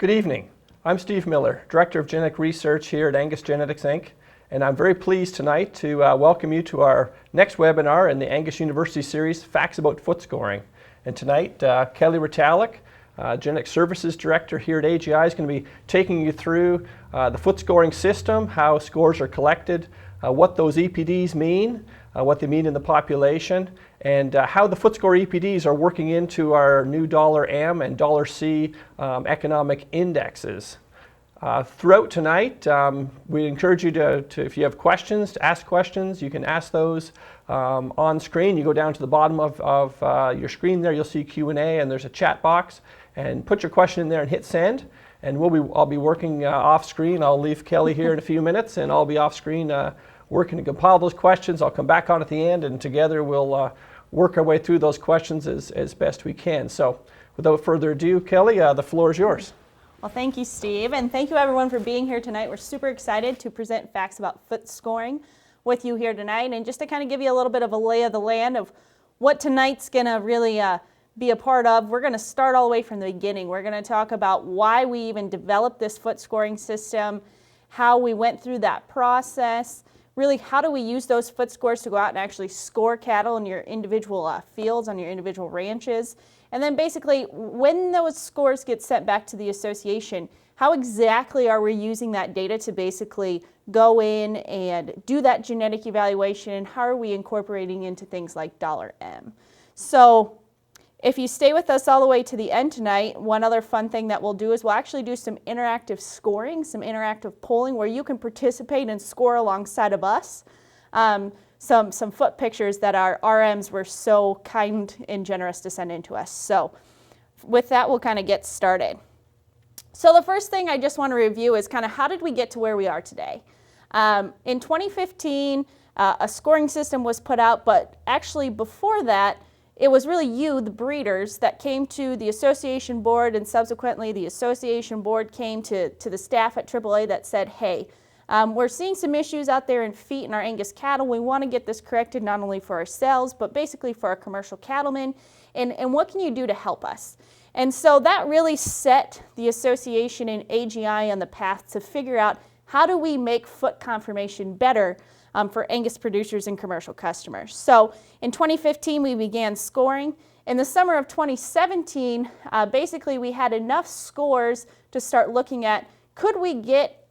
Good evening. I'm Steve Miller, Director of Genetic Research here at Angus Genetics Inc. And I'm very pleased tonight to welcome you to our next webinar in the Angus University series, Facts About Foot Scoring. And tonight, Kelli Retallick, Genetic Services Director here at AGI, is going to be taking you through the foot scoring system, how scores are collected, what those EPDs mean, what they mean in the population, and how the foot score EPDs are working into our new $M and $C economic indexes. Throughout tonight, we encourage you to, if you have questions, to ask questions. You can ask those on screen. You go down to the bottom of your screen there, you'll see Q&A, and there's a chat box. And put your question in there and hit send. And I'll be working off screen. I'll leave Kelli here in a few minutes, and I'll be off screen working to compile those questions. I'll come back on at the end, and together we'll work our way through those questions as best we can. So without further ado, Kelli, the floor is yours. Well, thank you, Steve, and thank you everyone for being here tonight. We're super excited to present facts about foot scoring with you here tonight, and just to kind of give you a little bit of a lay of the land of what tonight's going to really be a part of. We're going to start all the way from the beginning. We're going to talk about why we even developed this foot scoring system, how we went through that process, really how do we use those foot scores to go out and actually score cattle in your individual fields, on your individual ranches. And then basically, when those scores get sent back to the association, how exactly are we using that data to basically go in and do that genetic evaluation? How are we incorporating into things like $M? So if you stay with us all the way to the end tonight, one other fun thing that we'll do is we'll actually do some interactive scoring, some interactive polling where you can participate and score alongside of us. Some foot pictures that our RMs were so kind and generous to send in to us. So with that, we'll kind of get started. So the first thing I just want to review is kind of how did we get to where we are today? In 2015, a scoring system was put out, but actually before that, it was really you, the breeders, that came to the association board, and subsequently the association board came to the staff at AAA that said, hey, we're seeing some issues out there in feet in our Angus cattle. We want to get this corrected not only for ourselves, but basically for our commercial cattlemen. And what can you do to help us? And so that really set the association and AGI on the path to figure out how do we make foot conformation better for Angus producers and commercial customers. So in 2015, we began scoring. In the summer of 2017, basically we had enough scores to start looking at could we get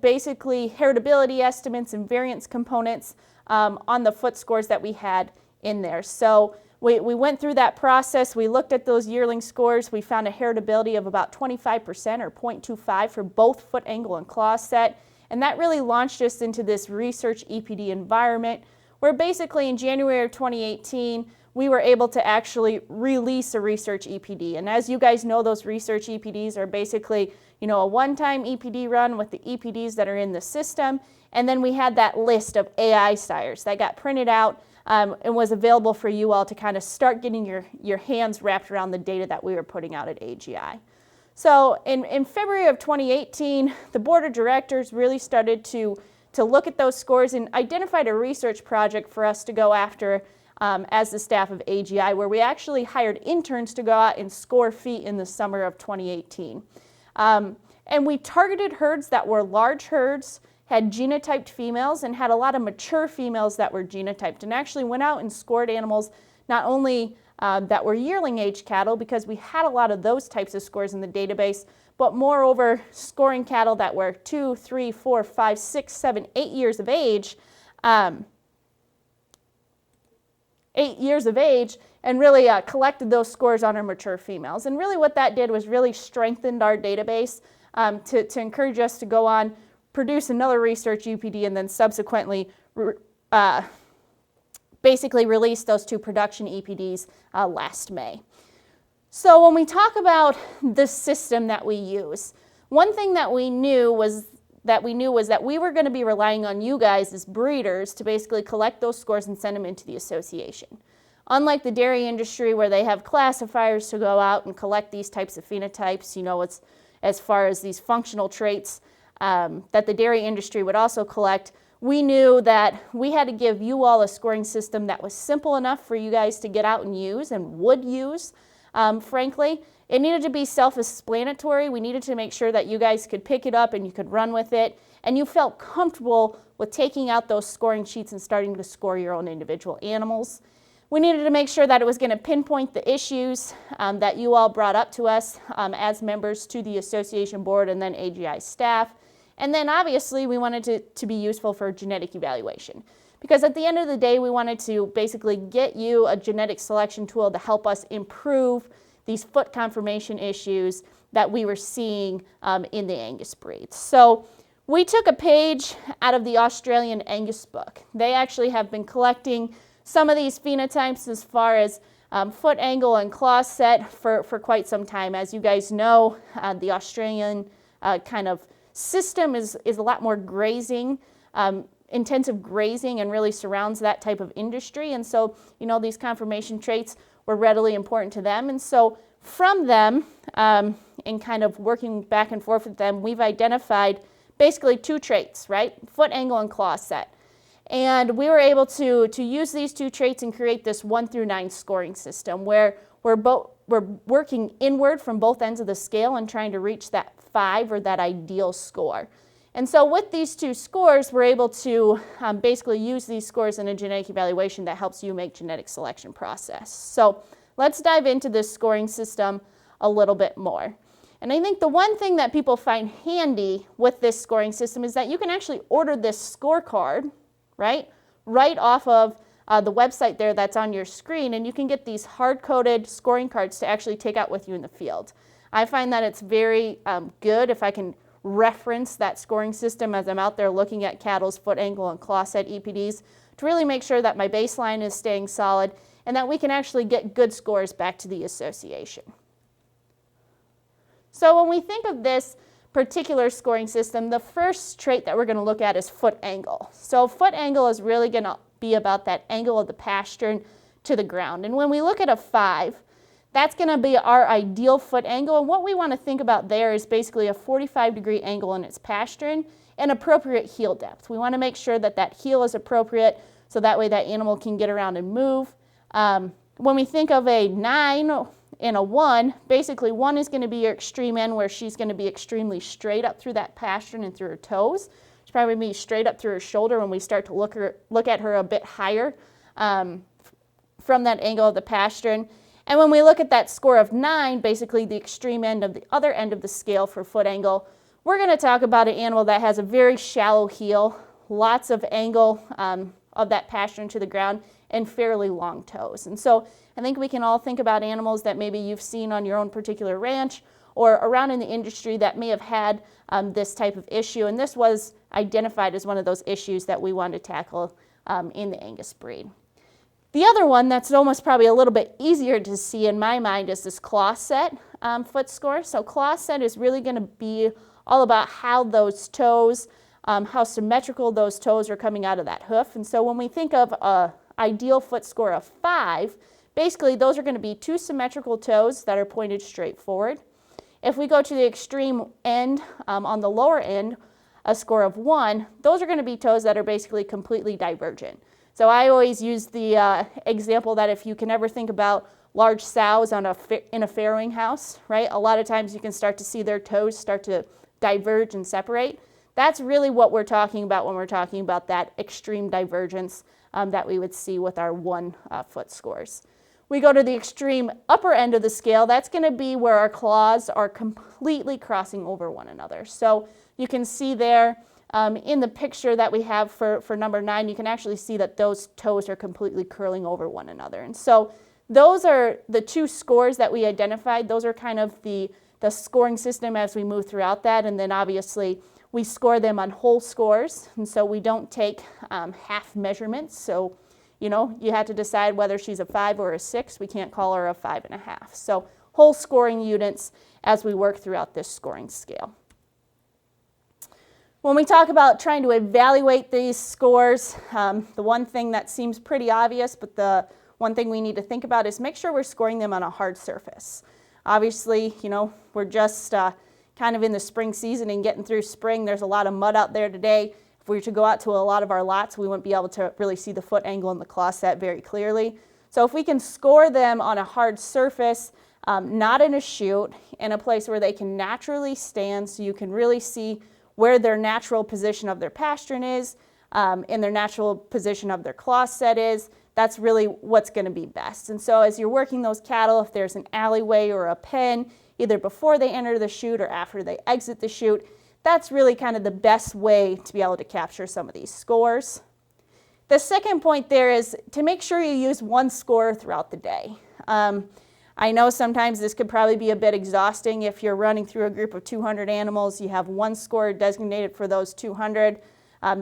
basically heritability estimates and variance components on the foot scores that we had in there. So we went through that process. We looked at those yearling scores. We found a heritability of about 25% or 0.25 for both foot angle and claw set. And that really launched us into this research EPD environment where basically in January of 2018, we were able to actually release a research EPD. And as you guys know, those research EPDs are basically, a one-time EPD run with the EPDs that are in the system. And then we had that list of AI sires that got printed out and was available for you all to kind of start getting your hands wrapped around the data that we were putting out at AGI. So in February of 2018, the board of directors really started to look at those scores and identified a research project for us to go after as the staff of AGI, where we actually hired interns to go out and score feet in the summer of 2018. And we targeted herds that were large herds, had genotyped females, and had a lot of mature females that were genotyped, and actually went out and scored animals not only that were yearling age cattle, because we had a lot of those types of scores in the database, but moreover scoring cattle that were 2, 3, 4, 5, 6, 7, 8 years of age, 8 years of age, and really collected those scores on our mature females. And really what that did was really strengthened our database to encourage us to go on, produce another research EPD, and then subsequently basically released those 2 production EPDs last May. So when we talk about the system that we use, one thing that we knew was that we were going to be relying on you guys as breeders to basically collect those scores and send them into the association. Unlike the dairy industry where they have classifiers to go out and collect these types of phenotypes, it's as far as these functional traits that the dairy industry would also collect, we knew that we had to give you all a scoring system that was simple enough for you guys to get out and use and would use, frankly. It needed to be self-explanatory. We needed to make sure that you guys could pick it up and you could run with it, and you felt comfortable with taking out those scoring sheets and starting to score your own individual animals. We needed to make sure that it was going to pinpoint the issues that you all brought up to us as members to the association board and then AGI staff. And then obviously we wanted it to be useful for genetic evaluation. Because at the end of the day, we wanted to basically get you a genetic selection tool to help us improve these foot conformation issues that we were seeing in the Angus breed. So we took a page out of the Australian Angus book. They actually have been collecting some of these phenotypes as far as foot angle and claw set for quite some time. As you guys know, the Australian kind of system is a lot more grazing, intensive grazing, and really surrounds that type of industry. And so, you know, these conformation traits were readily important to them. And so from them, and kind of working back and forth with them, we've identified basically two traits, right? Foot angle and claw set. And we were able to use these two traits and create this 1 through 9 scoring system where we're working inward from both ends of the scale and trying to reach that 5 or that ideal score. And so with these two scores, we're able to basically use these scores in a genetic evaluation that helps you make genetic selection process. So let's dive into this scoring system a little bit more. And I think the one thing that people find handy with this scoring system is that you can actually order this scorecard, right off of the website there that's on your screen, and you can get these hard-coded scoring cards to actually take out with you in the field. I find that it's very good if I can reference that scoring system as I'm out there looking at cattle's foot angle and claw set EPDs to really make sure that my baseline is staying solid and that we can actually get good scores back to the association. So when we think of this particular scoring system, the first trait that we're going to look at is foot angle. So foot angle is really going to be about that angle of the pasture to the ground. And when we look at a 5, that's going to be our ideal foot angle. And what we want to think about there is basically a 45-degree angle in its pasturing and appropriate heel depth. We want to make sure that that heel is appropriate so that way that animal can get around and move. When we think of a 9 and a 1, basically 1 is going to be your extreme end where she's going to be extremely straight up through that pasturing and through her toes. She's probably going to be straight up through her shoulder when we start to look at her a bit higher from that angle of the pasturing. And when we look at that score of 9, basically the extreme end of the other end of the scale for foot angle, we're going to talk about an animal that has a very shallow heel, lots of angle of that pasturing to the ground, and fairly long toes. And so I think we can all think about animals that maybe you've seen on your own particular ranch or around in the industry that may have had this type of issue. And this was identified as one of those issues that we wanted to tackle in the Angus breed. The other one that's almost probably a little bit easier to see in my mind is this claw set foot score. So claw set is really going to be all about how those toes, how symmetrical those toes are coming out of that hoof. And so when we think of an ideal foot score of 5, basically those are going to be 2 symmetrical toes that are pointed straight forward. If we go to the extreme end, on the lower end, a score of 1, those are going to be toes that are basically completely divergent. So I always use the example that if you can ever think about large sows in a farrowing house, right? A lot of times you can start to see their toes start to diverge and separate. That's really what we're talking about when we're talking about that extreme divergence that we would see with our 1 foot scores. We go to the extreme upper end of the scale. That's going to be where our claws are completely crossing over one another. So you can see there in the picture that we have for number 9, you can actually see that those toes are completely curling over one another. And so those are the 2 scores that we identified. Those are kind of the scoring system as we move throughout that. And then obviously we score them on whole scores. And so we don't take half measurements. So, you know, you have to decide whether she's a 5 or a 6. We can't call her a 5.5. So whole scoring units as we work throughout this scoring scale. When we talk about trying to evaluate these scores, the one thing that seems pretty obvious, but the one thing we need to think about is make sure we're scoring them on a hard surface. Obviously, you know, we're just kind of in the spring season and getting through spring. There's a lot of mud out there today. If we were to go out to a lot of our lots, we wouldn't be able to really see the foot angle and the claw set very clearly. So if we can score them on a hard surface, not in a chute, in a place where they can naturally stand so you can really see where their natural position of their pastern is, and their natural position of their cloth set is. That's really what's going to be best. And so as you're working those cattle, if there's an alleyway or a pen, either before they enter the chute or after they exit the chute, that's really kind of the best way to be able to capture some of these scores. The second point there is to make sure you use one score throughout the day. I know sometimes this could probably be a bit exhausting if you're running through a group of 200 animals. You have one score designated for those 200.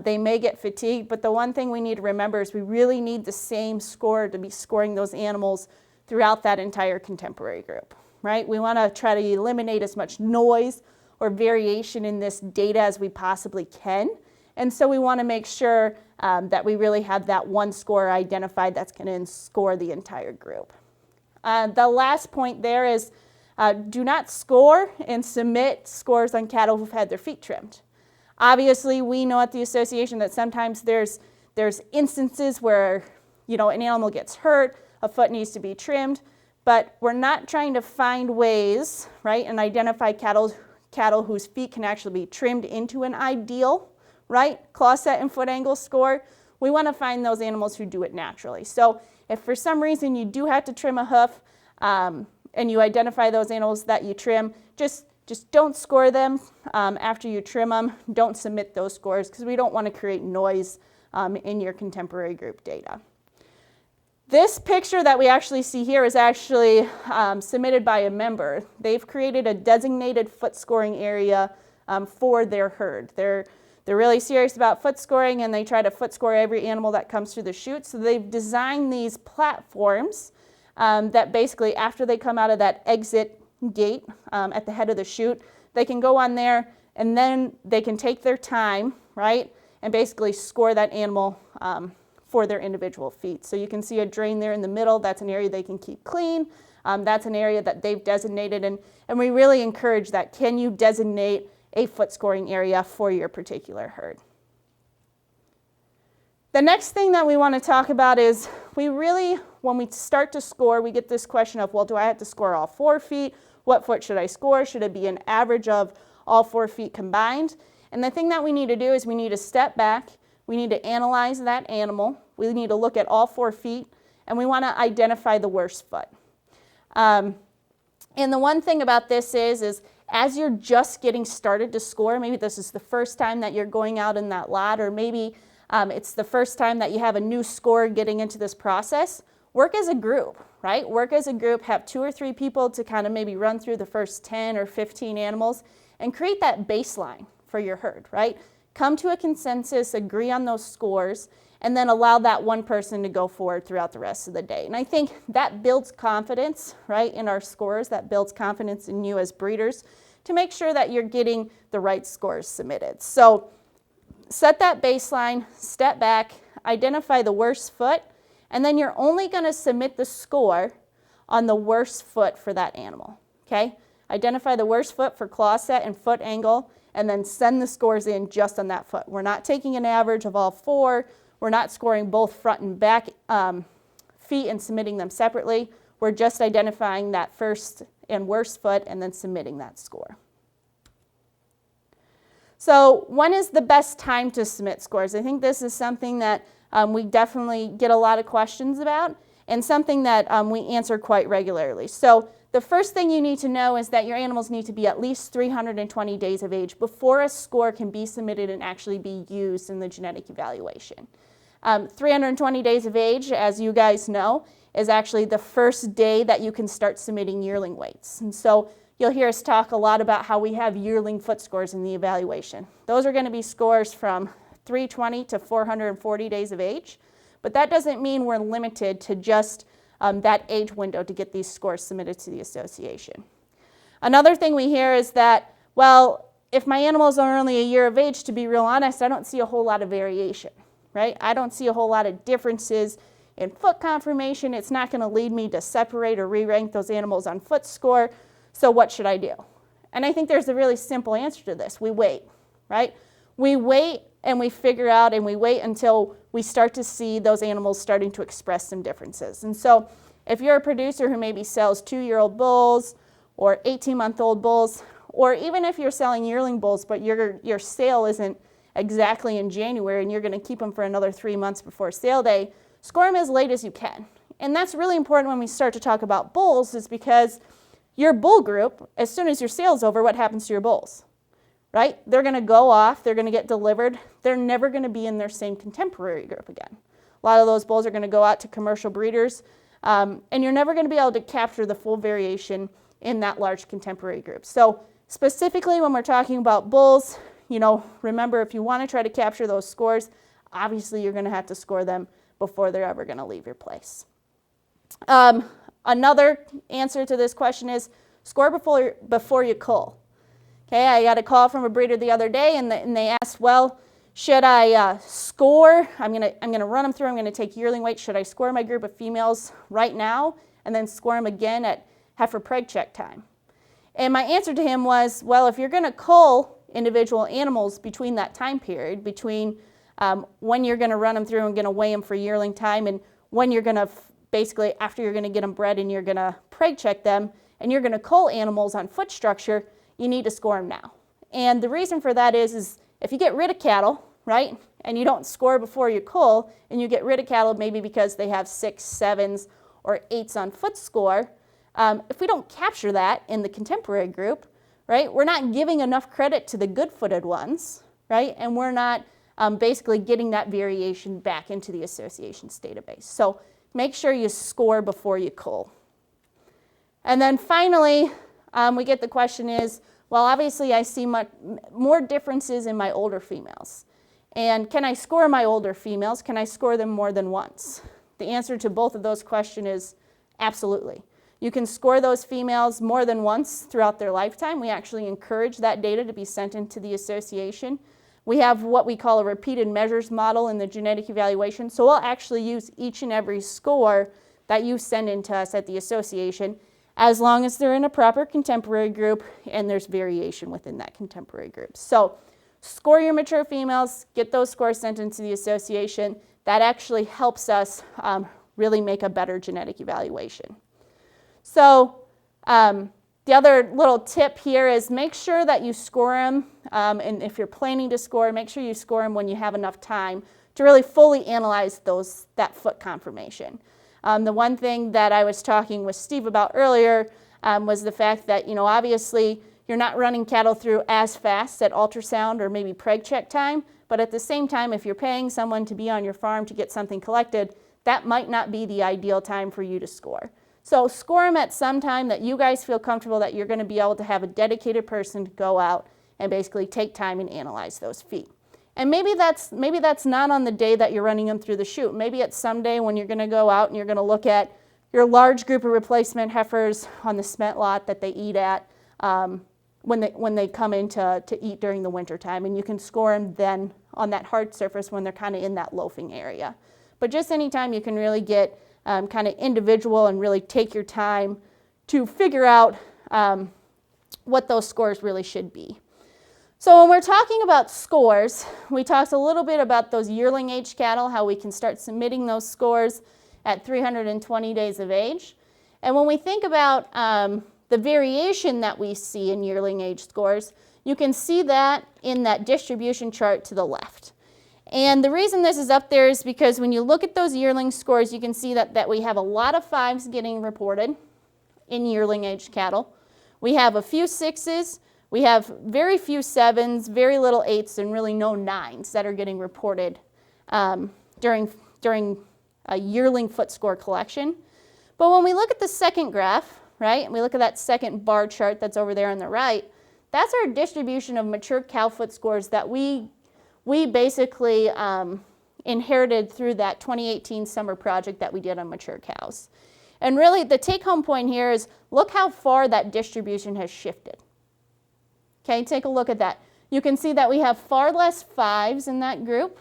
They may get fatigued, but the one thing we need to remember is we really need the same score to be scoring those animals throughout that entire contemporary group, right? We want to try to eliminate as much noise or variation in this data as we possibly can. And so we want to make sure that we really have that one score identified that's going to score the entire group. The last point there is do not score and submit scores on cattle who've had their feet trimmed. Obviously, we know at the association that sometimes there's instances where, you know, an animal gets hurt, a foot needs to be trimmed, but we're not trying to find ways, right, and identify cattle whose feet can actually be trimmed into an ideal, right, claw set and foot angle score. We want to find those animals who do it naturally. So if for some reason you do have to trim a hoof and you identify those animals that you trim, just don't score them after you trim them. Don't submit those scores because we don't want to create noise in your contemporary group data. This picture that we actually see here is actually submitted by a member. They've created a designated foot scoring area for their herd. They're really serious about foot scoring, and they try to foot score every animal that comes through the chute. So they've designed these platforms that basically after they come out of that exit gate at the head of the chute, they can go on there and then they can take their time, right, and basically score that animal for their individual feet. So you can see a drain there in the middle. That's an area they can keep clean. That's an area that they've designated, and we really encourage that. Can you designate a foot scoring area for your particular herd? The next thing that we want to talk about is when we start to score, we get this question of, well, do I have to score all 4 feet? What foot should I score? Should it be an average of all 4 feet combined? And the thing that we need to do is we need to step back. We need to analyze that animal. We need to look at all 4 feet, and we want to identify the worst foot. And the one thing about this is as you're just getting started to score, maybe this is the first time that you're going out in that lot, or maybe it's the first time that you have a new scorer getting into this process, work as a group, right? Work as a group, have 2 or 3 people to kind of maybe run through the first 10 or 15 animals and create that baseline for your herd, right? Come to a consensus, agree on those scores, and then allow that one person to go forward throughout the rest of the day. And I think that builds confidence, right, in our scores. That builds confidence in you as breeders to make sure that you're getting the right scores submitted. So set that baseline, step back, identify the worst foot, and then you're only going to submit the score on the worst foot for that animal, okay? Identify the worst foot for claw set and foot angle, and then send the scores in just on that foot. We're not taking an average of all 4. We're not scoring both front and back feet and submitting them separately. We're just identifying that first and worst foot and then submitting that score. So when is the best time to submit scores? I think this is something that we definitely get a lot of questions about, and something that we answer quite regularly. So the first thing you need to know is that your animals need to be at least 320 days of age before a score can be submitted and actually be used in the genetic evaluation. 320 days of age, as you guys know, is actually the first day that you can start submitting yearling weights. And so you'll hear us talk a lot about how we have yearling foot scores in the evaluation. Those are going to be scores from 320 to 440 days of age, but that doesn't mean we're limited to just that age window to get these scores submitted to the association. Another thing we hear is that, well, if my animals are only a year of age, to be real honest, I don't see a whole lot of variation, right? I don't see a whole lot of differences in foot conformation. It's not going to lead me to separate or re-rank those animals on foot score, so what should I do? And I think there's a really simple answer to this. We wait, right? We wait and we figure out, and we wait until we start to see those animals starting to express some differences. And so if you're a producer who maybe sells 2-year-old bulls or 18-month-old bulls, or even if you're selling yearling bulls, but your sale isn't exactly in January and you're going to keep them for another 3 months before sale day, score them as late as you can. And that's really important when we start to talk about bulls, is because your bull group, as soon as your sale's over, what happens to your bulls? Right? They're going to go off, they're going to get delivered, they're never going to be in their same contemporary group again. A lot of those bulls are going to go out to commercial breeders, and you're never going to be able to capture the full variation in that large contemporary group. So specifically when we're talking about bulls, remember, if you want to try to capture those scores, obviously you're going to have to score them before they're ever going to leave your place. Another answer to this question is score before you cull. Okay, I got a call from a breeder the other day, and they asked, well, should I score? I'm gonna run them through. I'm gonna take yearling weight. Should I score my group of females right now and then score them again at heifer preg check time? And my answer to him was, well, if you're gonna cull individual animals between that time period, between when you're gonna run them through and gonna weigh them for yearling time, and when you're gonna basically after you're gonna get them bred and you're gonna preg check them, and you're gonna cull animals on foot structure, you need to score them now. And the reason for that is if you get rid of cattle, right, and you don't score before you cull, and you get rid of cattle maybe because they have 6s, 7s, or 8s on foot score, if we don't capture that in the contemporary group, right, we're not giving enough credit to the good-footed ones, right, and we're not basically getting that variation back into the association's database. So make sure you score before you cull. And then finally, we get the question is, well, obviously I see more differences in my older females. And can I score my older females? Can I score them more than once? The answer to both of those questions is absolutely. You can score those females more than once throughout their lifetime. We actually encourage that data to be sent into the association. We have what we call a repeated measures model in the genetic evaluation. So we'll actually use each and every score that you send into us at the association, as long as they're in a proper contemporary group and there's variation within that contemporary group. So score your mature females, get those scores sent into the association. That actually helps us really make a better genetic evaluation. So the other little tip here is make sure that you score them, and if you're planning to score, make sure you score them when you have enough time to really fully analyze that foot conformation. The one thing that I was talking with Steve about earlier was the fact that, obviously you're not running cattle through as fast at ultrasound or maybe preg check time, but at the same time, if you're paying someone to be on your farm to get something collected, that might not be the ideal time for you to score. So score them at some time that you guys feel comfortable that you're going to be able to have a dedicated person to go out and basically take time and analyze those feet. And maybe that's not on the day that you're running them through the chute. Maybe it's someday when you're going to go out and you're going to look at your large group of replacement heifers on the cement lot that they eat at when they come in to eat during the winter time, and you can score them then on that hard surface when they're kind of in that loafing area. But just anytime you can really get kind of individual and really take your time to figure out what those scores really should be. So when we're talking about scores, we talked a little bit about those yearling age cattle, how we can start submitting those scores at 320 days of age. And when we think about the variation that we see in yearling age scores, you can see that in that distribution chart to the left. And the reason this is up there is because when you look at those yearling scores, you can see that we have a lot of 5s getting reported in yearling age cattle. We have a few 6s. We have very few 7s, very little 8s, and really no 9s that are getting reported during a yearling foot score collection. But when we look at the second graph, right, and we look at that second bar chart that's over there on the right, that's our distribution of mature cow foot scores that we basically inherited through that 2018 summer project that we did on mature cows. And really the take-home point here is look how far that distribution has shifted. Okay, take a look at that. You can see that we have far less 5s in that group,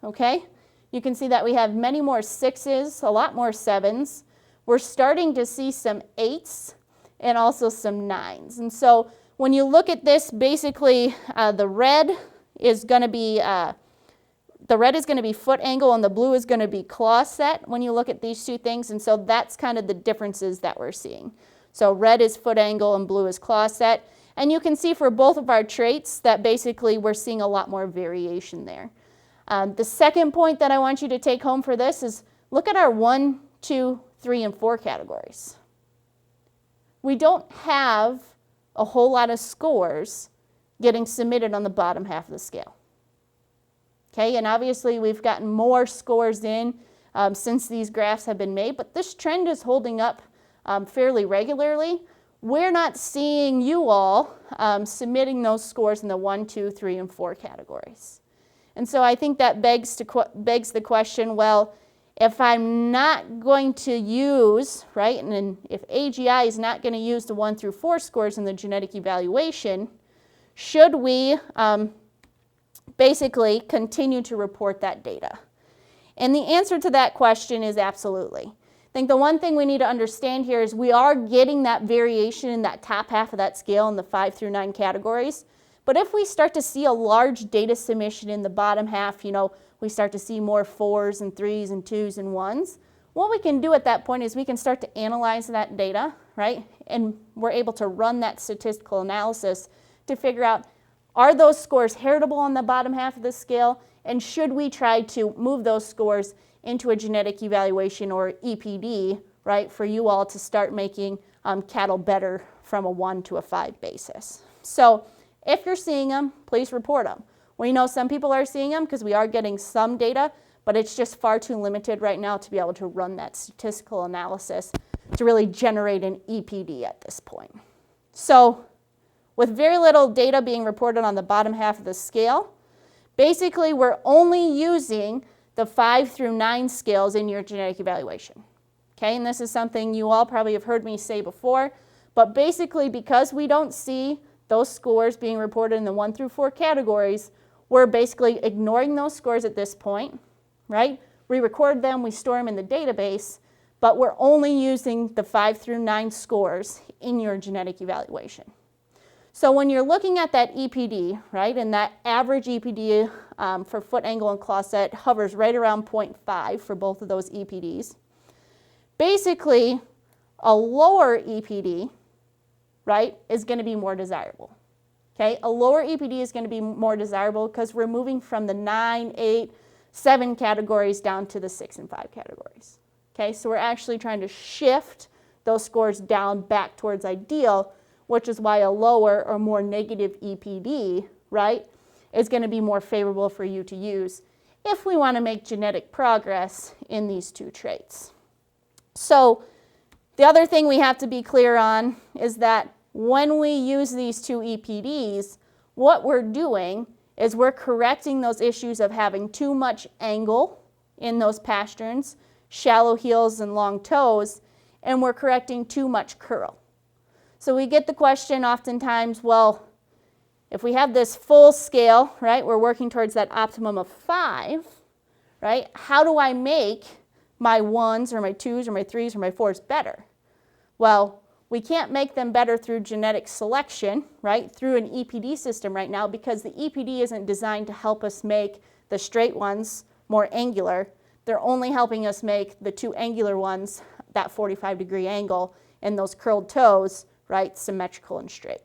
okay? You can see that we have many more 6s, a lot more 7s. We're starting to see some 8s and also some 9s. And so when you look at this, basically the red is going to be the red is going to be foot angle and the blue is going to be claw set when you look at these two things. And so that's kind of the differences that we're seeing. So red is foot angle and blue is claw set. And you can see for both of our traits that basically we're seeing a lot more variation there. The second point that I want you to take home for this is look at our 1, 2, 3, and 4 categories. We don't have a whole lot of scores getting submitted on the bottom half of the scale. Okay, and obviously we've gotten more scores in since these graphs have been made, but this trend is holding up fairly regularly. We're not seeing you all submitting those scores in the 1, 2, 3, and 4 categories. And so I think that begs the question, well, if I'm not going to use, right, and if AGI is not going to use the 1 through 4 scores in the genetic evaluation, should we basically continue to report that data? And the answer to that question is absolutely. I think the one thing we need to understand here is we are getting that variation in that top half of that scale in the 5 through 9 categories. But if we start to see a large data submission in the bottom half, we start to see more 4s and 3s and 2s and 1s, what we can do at that point is we can start to analyze that data, right? And we're able to run that statistical analysis to figure out, are those scores heritable on the bottom half of the scale? And should we try to move those scores into a genetic evaluation or EPD, right, for you all to start making cattle better from a 1 to a 5 basis? So if you're seeing them, please report them. We know some people are seeing them because we are getting some data, but it's just far too limited right now to be able to run that statistical analysis to really generate an EPD at this point. So with very little data being reported on the bottom half of the scale, basically we're only using the 5 through 9 scales in your genetic evaluation. Okay, and this is something you all probably have heard me say before, but basically because we don't see those scores being reported in the 1 through 4 categories, we're basically ignoring those scores at this point, right? We record them, we store them in the database, but we're only using the 5 through 9 scores in your genetic evaluation. So when you're looking at that EPD, right, and that average EPD for foot angle and claw set hovers right around 0.5 for both of those EPDs, basically a lower EPD, right, is going to be more desirable. Okay, a lower EPD is going to be more desirable because we're moving from the 9, 8, 7 categories down to the 6 and 5 categories. Okay, so we're actually trying to shift those scores down back towards ideal, which is why a lower or more negative EPD, right, is going to be more favorable for you to use if we want to make genetic progress in these two traits. So the other thing we have to be clear on is that when we use these two EPDs, what we're doing is we're correcting those issues of having too much angle in those pasterns, shallow heels and long toes, and we're correcting too much curl. So we get the question oftentimes, well, if we have this full scale, right, we're working towards that optimum of 5, right, how do I make my 1s or my 2s or my 3s or my 4s better? Well, we can't make them better through genetic selection, right, through an EPD system right now because the EPD isn't designed to help us make the straight ones more angular. They're only helping us make the 2 angular ones, that 45-degree angle, and those curled toes, right, symmetrical and straight.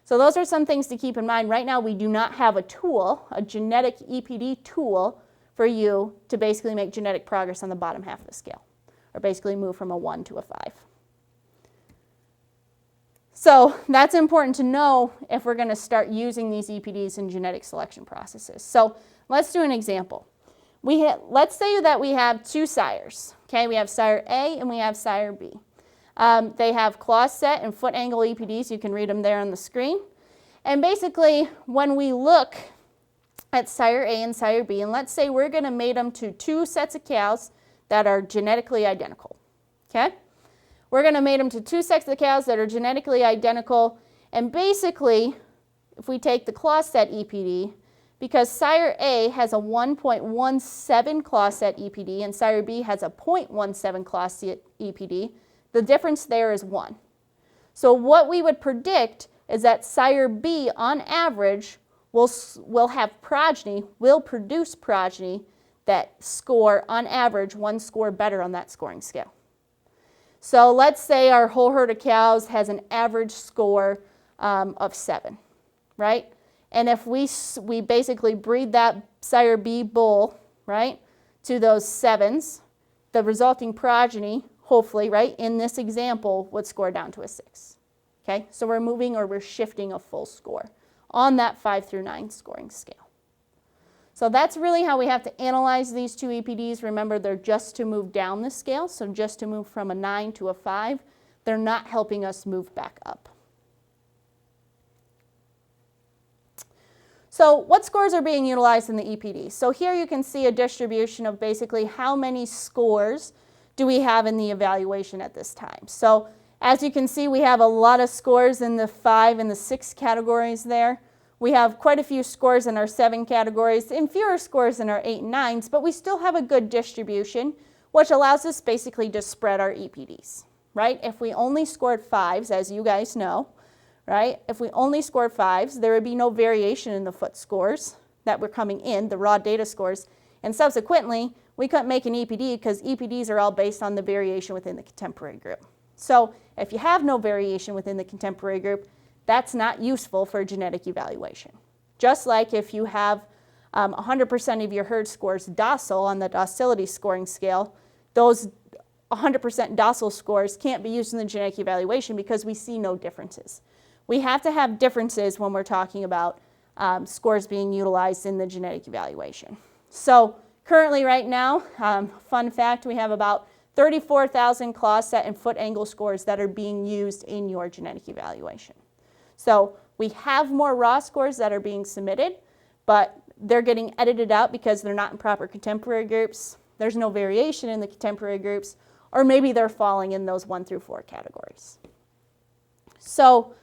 So those are some things to keep in mind. Right now we do not have a tool, a genetic EPD tool, for you to basically make genetic progress on the bottom half of the scale, or basically move from a 1 to a 5. So that's important to know if we're going to start using these EPDs in genetic selection processes. So let's do an example. Let's say that we have 2 sires. Okay, we have sire A and we have sire B. They have claw set and foot angle EPDs. You can read them there on the screen. And basically, when we look at sire A and sire B, and let's say we're going to mate them to 2 sets of cows that are genetically identical. Okay? We're going to mate them to 2 sets of cows that are genetically identical. And basically, if we take the claw set EPD, because sire A has a 1.17 claw set EPD and sire B has a 0.17 claw set EPD, the difference there is 1. So what we would predict is that sire B, on average, will have progeny, will produce progeny that score, on average, one score better on that scoring scale. So let's say our whole herd of cows has an average score of 7, right? And if we basically breed that sire B bull, right, to those 7s, the resulting progeny, hopefully, right, in this example, would score down to a 6. Okay, so we're moving or we're shifting a full score on that 5 through 9 scoring scale. So that's really how we have to analyze these two EPDs. Remember, they're just to move down the scale, so just to move from a 9 to a 5. They're not helping us move back up. So what scores are being utilized in the EPD? So here you can see a distribution of basically how many scores do we have in the evaluation at this time. So as you can see, we have a lot of scores in the 5 and the 6 categories there. We have quite a few scores in our 7 categories and fewer scores in our 8 and 9s, but we still have a good distribution, which allows us basically to spread our EPDs, right? If we only scored 5s, as you guys know, right? If we only scored 5s, there would be no variation in the foot scores that were coming in, the raw data scores, and subsequently, we couldn't make an EPD because EPDs are all based on the variation within the contemporary group. So if you have no variation within the contemporary group, that's not useful for genetic evaluation. Just like if you have 100% of your herd scores docile on the docility scoring scale, those 100% docile scores can't be used in the genetic evaluation because we see no differences. We have to have differences when we're talking about scores being utilized in the genetic evaluation. So currently right now, fun fact, we have about 34,000 claw set and foot angle scores that are being used in your genetic evaluation. So we have more raw scores that are being submitted, but they're getting edited out because they're not in proper contemporary groups. There's no variation in the contemporary groups, or maybe they're falling in those 1 through 4 categories. So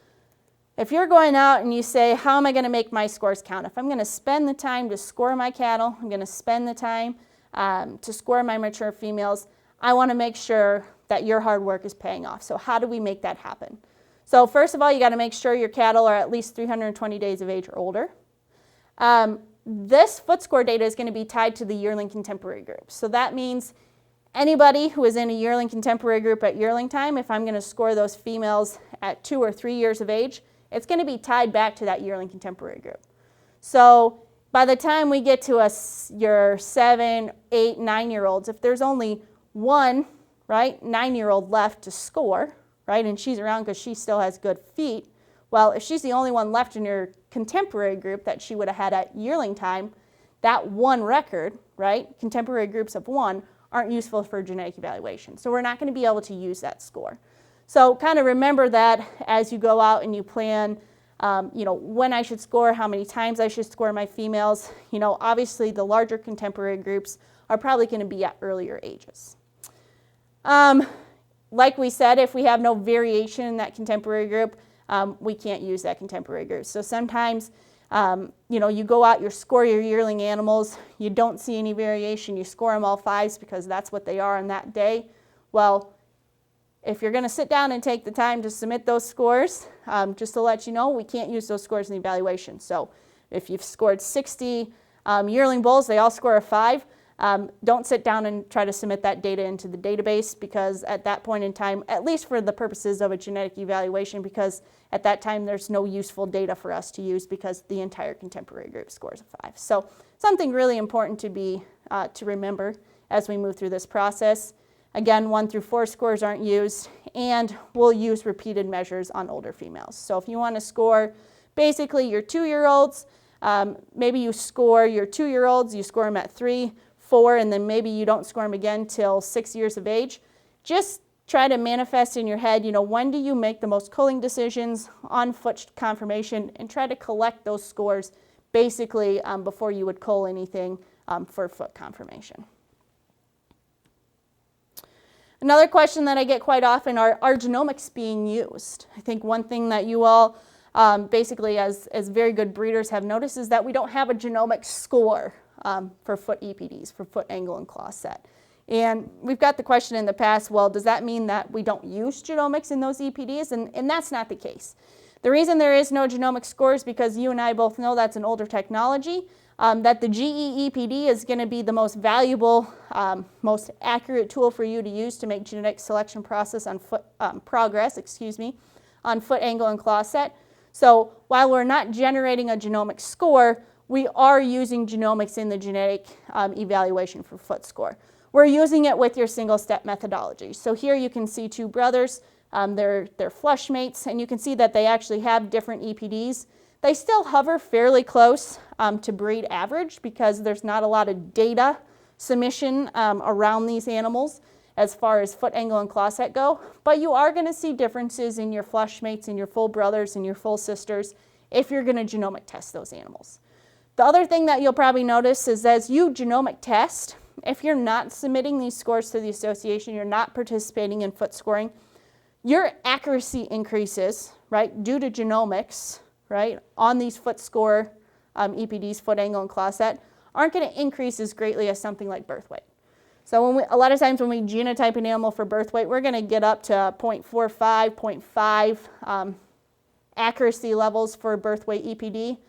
if you're going out and you say, how am I going to make my scores count? If I'm going to spend the time to score my cattle, I'm going to spend the time to score my mature females, I want to make sure that your hard work is paying off. So how do we make that happen? So first of all, you got to make sure your cattle are at least 320 days of age or older. This foot score data is going to be tied to the yearling contemporary group. So that means anybody who is in a yearling contemporary group at yearling time, if I'm going to score those females at 2 or 3 years of age, it's going to be tied back to that yearling contemporary group. So by the time we get to your 7, 8, 9-year-olds, if there's only one, right, 9-year-old left to score, right, and she's around because she still has good feet, well, if she's the only one left in your contemporary group that she would have had at yearling time, that one record, right, contemporary groups of 1, aren't useful for genetic evaluation. So we're not going to be able to use that score. So kind of remember that as you go out and you plan, when I should score, how many times I should score my females. Obviously the larger contemporary groups are probably going to be at earlier ages. Like we said, if we have no variation in that contemporary group, we can't use that contemporary group. So sometimes, you go out, you score your yearling animals, you don't see any variation, you score them all 5s because that's what they are on that day. Well, if you're going to sit down and take the time to submit those scores, just to let you know, we can't use those scores in the evaluation. So if you've scored 60 yearling bulls, they all score a 5. Don't sit down and try to submit that data into the database because at that point in time, at least for the purposes of a genetic evaluation, because at that time there's no useful data for us to use because the entire contemporary group scores a 5. So something really important to remember as we move through this process. Again, 1 through 4 scores aren't used, and we'll use repeated measures on older females. So if you want to score basically your 2-year-olds, maybe you score your 2-year-olds, you score them at 3, 4, and then maybe you don't score them again till 6 years of age. Just try to manifest in your head, when do you make the most culling decisions on foot conformation, and try to collect those scores basically before you would cull anything for foot conformation. Another question that I get quite often are genomics being used? I think one thing that you all basically as very good breeders have noticed is that we don't have a genomic score for foot EPDs, for foot angle and claw set. And we've got the question in the past, well, does that mean that we don't use genomics in those EPDs? And that's not the case. The reason there is no genomic score is because you and I both know that's an older technology, that the GEPD is going to be the most valuable, most accurate tool for you to use to make genetic selection process on foot progress, on foot angle and claw set. So while we're not generating a genomic score, we are using genomics in the genetic evaluation for foot score. We're using it with your single-step methodology. So here you can see two brothers, they're flush mates, and you can see that they actually have different EPDs. They still hover fairly close to breed average because there's not a lot of data submission around these animals as far as foot angle and claw set go, but you are going to see differences in your flush mates and your full brothers and your full sisters if you're going to genomic test those animals. The other thing that you'll probably notice is as you genomic test, if you're not submitting these scores to the association, you're not participating in foot scoring, your accuracy increases, right, due to genomics, right, on these foot score EPDs, foot angle and claw set, aren't going to increase as greatly as something like birth weight. So a lot of times when we genotype an animal for birth weight, we're going to get up to 0.45, 0.5 accuracy levels for birth weight EPD.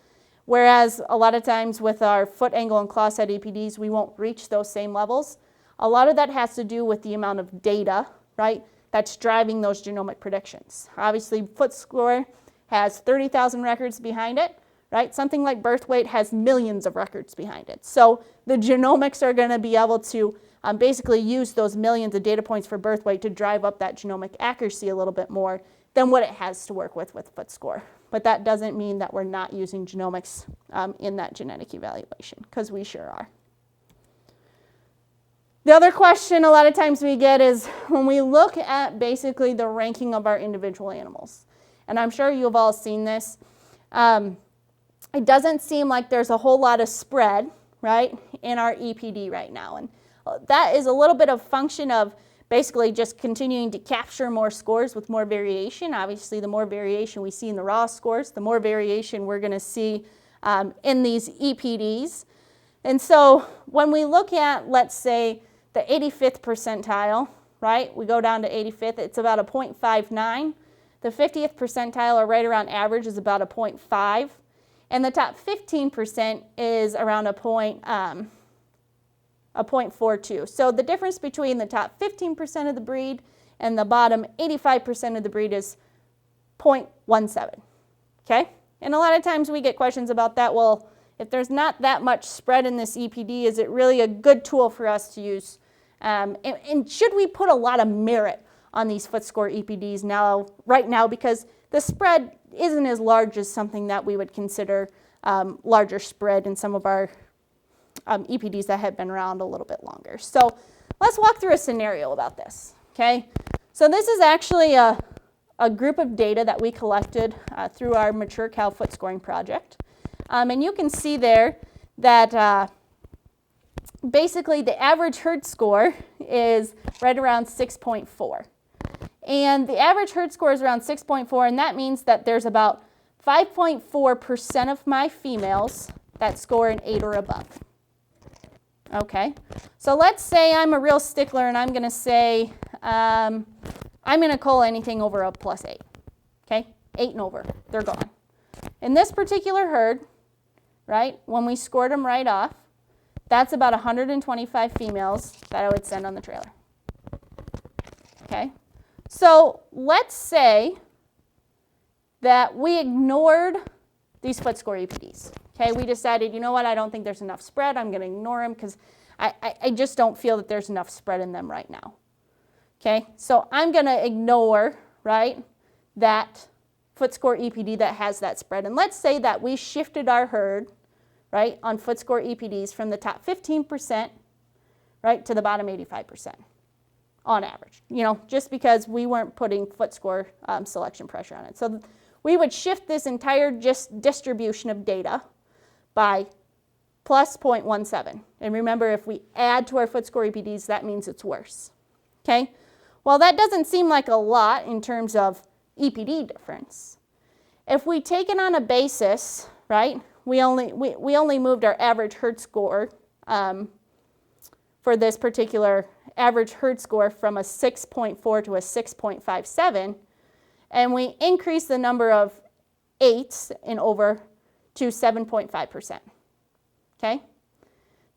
Whereas a lot of times with our foot angle and claw set EPDs, we won't reach those same levels. A lot of that has to do with the amount of data, right, that's driving those genomic predictions. Obviously, foot score has 30,000 records behind it, right? Something like birth weight has millions of records behind it. So the genomics are going to be able to basically use those millions of data points for birth weight to drive up that genomic accuracy a little bit more than what it has to work with foot score. But that doesn't mean that we're not using genomics in that genetic evaluation, because we sure are. The other question a lot of times we get is when we look at basically the ranking of our individual animals, and I'm sure you've all seen this, it doesn't seem like there's a whole lot of spread, right, in our EPD right now. And that is a little bit of function of basically just continuing to capture more scores with more variation. Obviously, the more variation we see in the raw scores, the more variation we're going to see in these EPDs. And so when we look at, let's say, the 85th percentile, right, we go down to 85th, it's about a 0.59. The 50th percentile, or right around average, is about a 0.5. And the top 15% is around a 0.42. So the difference between the top 15% of the breed and the bottom 85% of the breed is 0.17, okay? And a lot of times we get questions about that. Well, if there's not that much spread in this EPD, is it really a good tool for us to use? And should we put a lot of merit on these foot score EPDs right now, because the spread isn't as large as something that we would consider larger spread in some of our EPDs that have been around a little bit longer. So let's walk through a scenario about this, okay? So this is actually a group of data that we collected through our mature cow foot scoring project. And you can see there that basically the average herd score is right around 6.4. And the average herd score is around 6.4, and that means that there's about 5.4% of my females that score an 8 or above. Okay, so let's say I'm a real stickler and I'm going to say I'm going to cull anything over a +8. Okay, 8 and over, they're gone. In this particular herd, right, when we scored them right off, that's about 125 females that I would send on the trailer. Okay, so let's say that we ignored these foot score EPDs. Okay, we decided, you know what, I don't think there's enough spread. I'm going to ignore them because I just don't feel that there's enough spread in them right now. Okay, so I'm going to ignore, right, that foot score EPD that has that spread. And let's say that we shifted our herd, right, on foot score EPDs from the top 15%, right, to the bottom 85% on average, you know, just because we weren't putting foot score selection pressure on it. So we would shift this entire distribution of data by plus 0.17. And remember, if we add to our foot score EPDs, that means it's worse. Okay? Well, that doesn't seem like a lot in terms of EPD difference. If we take it on a basis, right, we only moved our average herd score for this particular average herd score from a 6.4 to a 6.57, and we increase the number of 8s and over to 7.5%. Okay?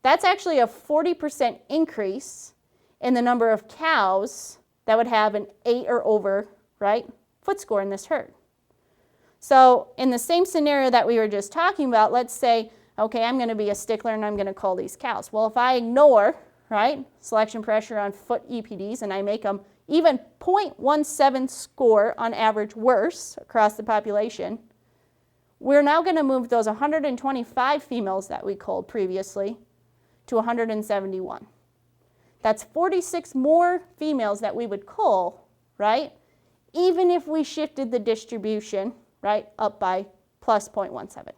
That's actually a 40% increase in the number of cows that would have an 8 or over, right, foot score in this herd. So in the same scenario that we were just talking about, let's say, okay, I'm going to be a stickler and I'm going to cull these cows. Well, if I ignore, right, selection pressure on foot EPDs and I make them even 0.17 score on average worse across the population, we're now going to move those 125 females that we culled previously to 171. That's 46 more females that we would cull, right, even if we shifted the distribution, right, up by plus 0.17.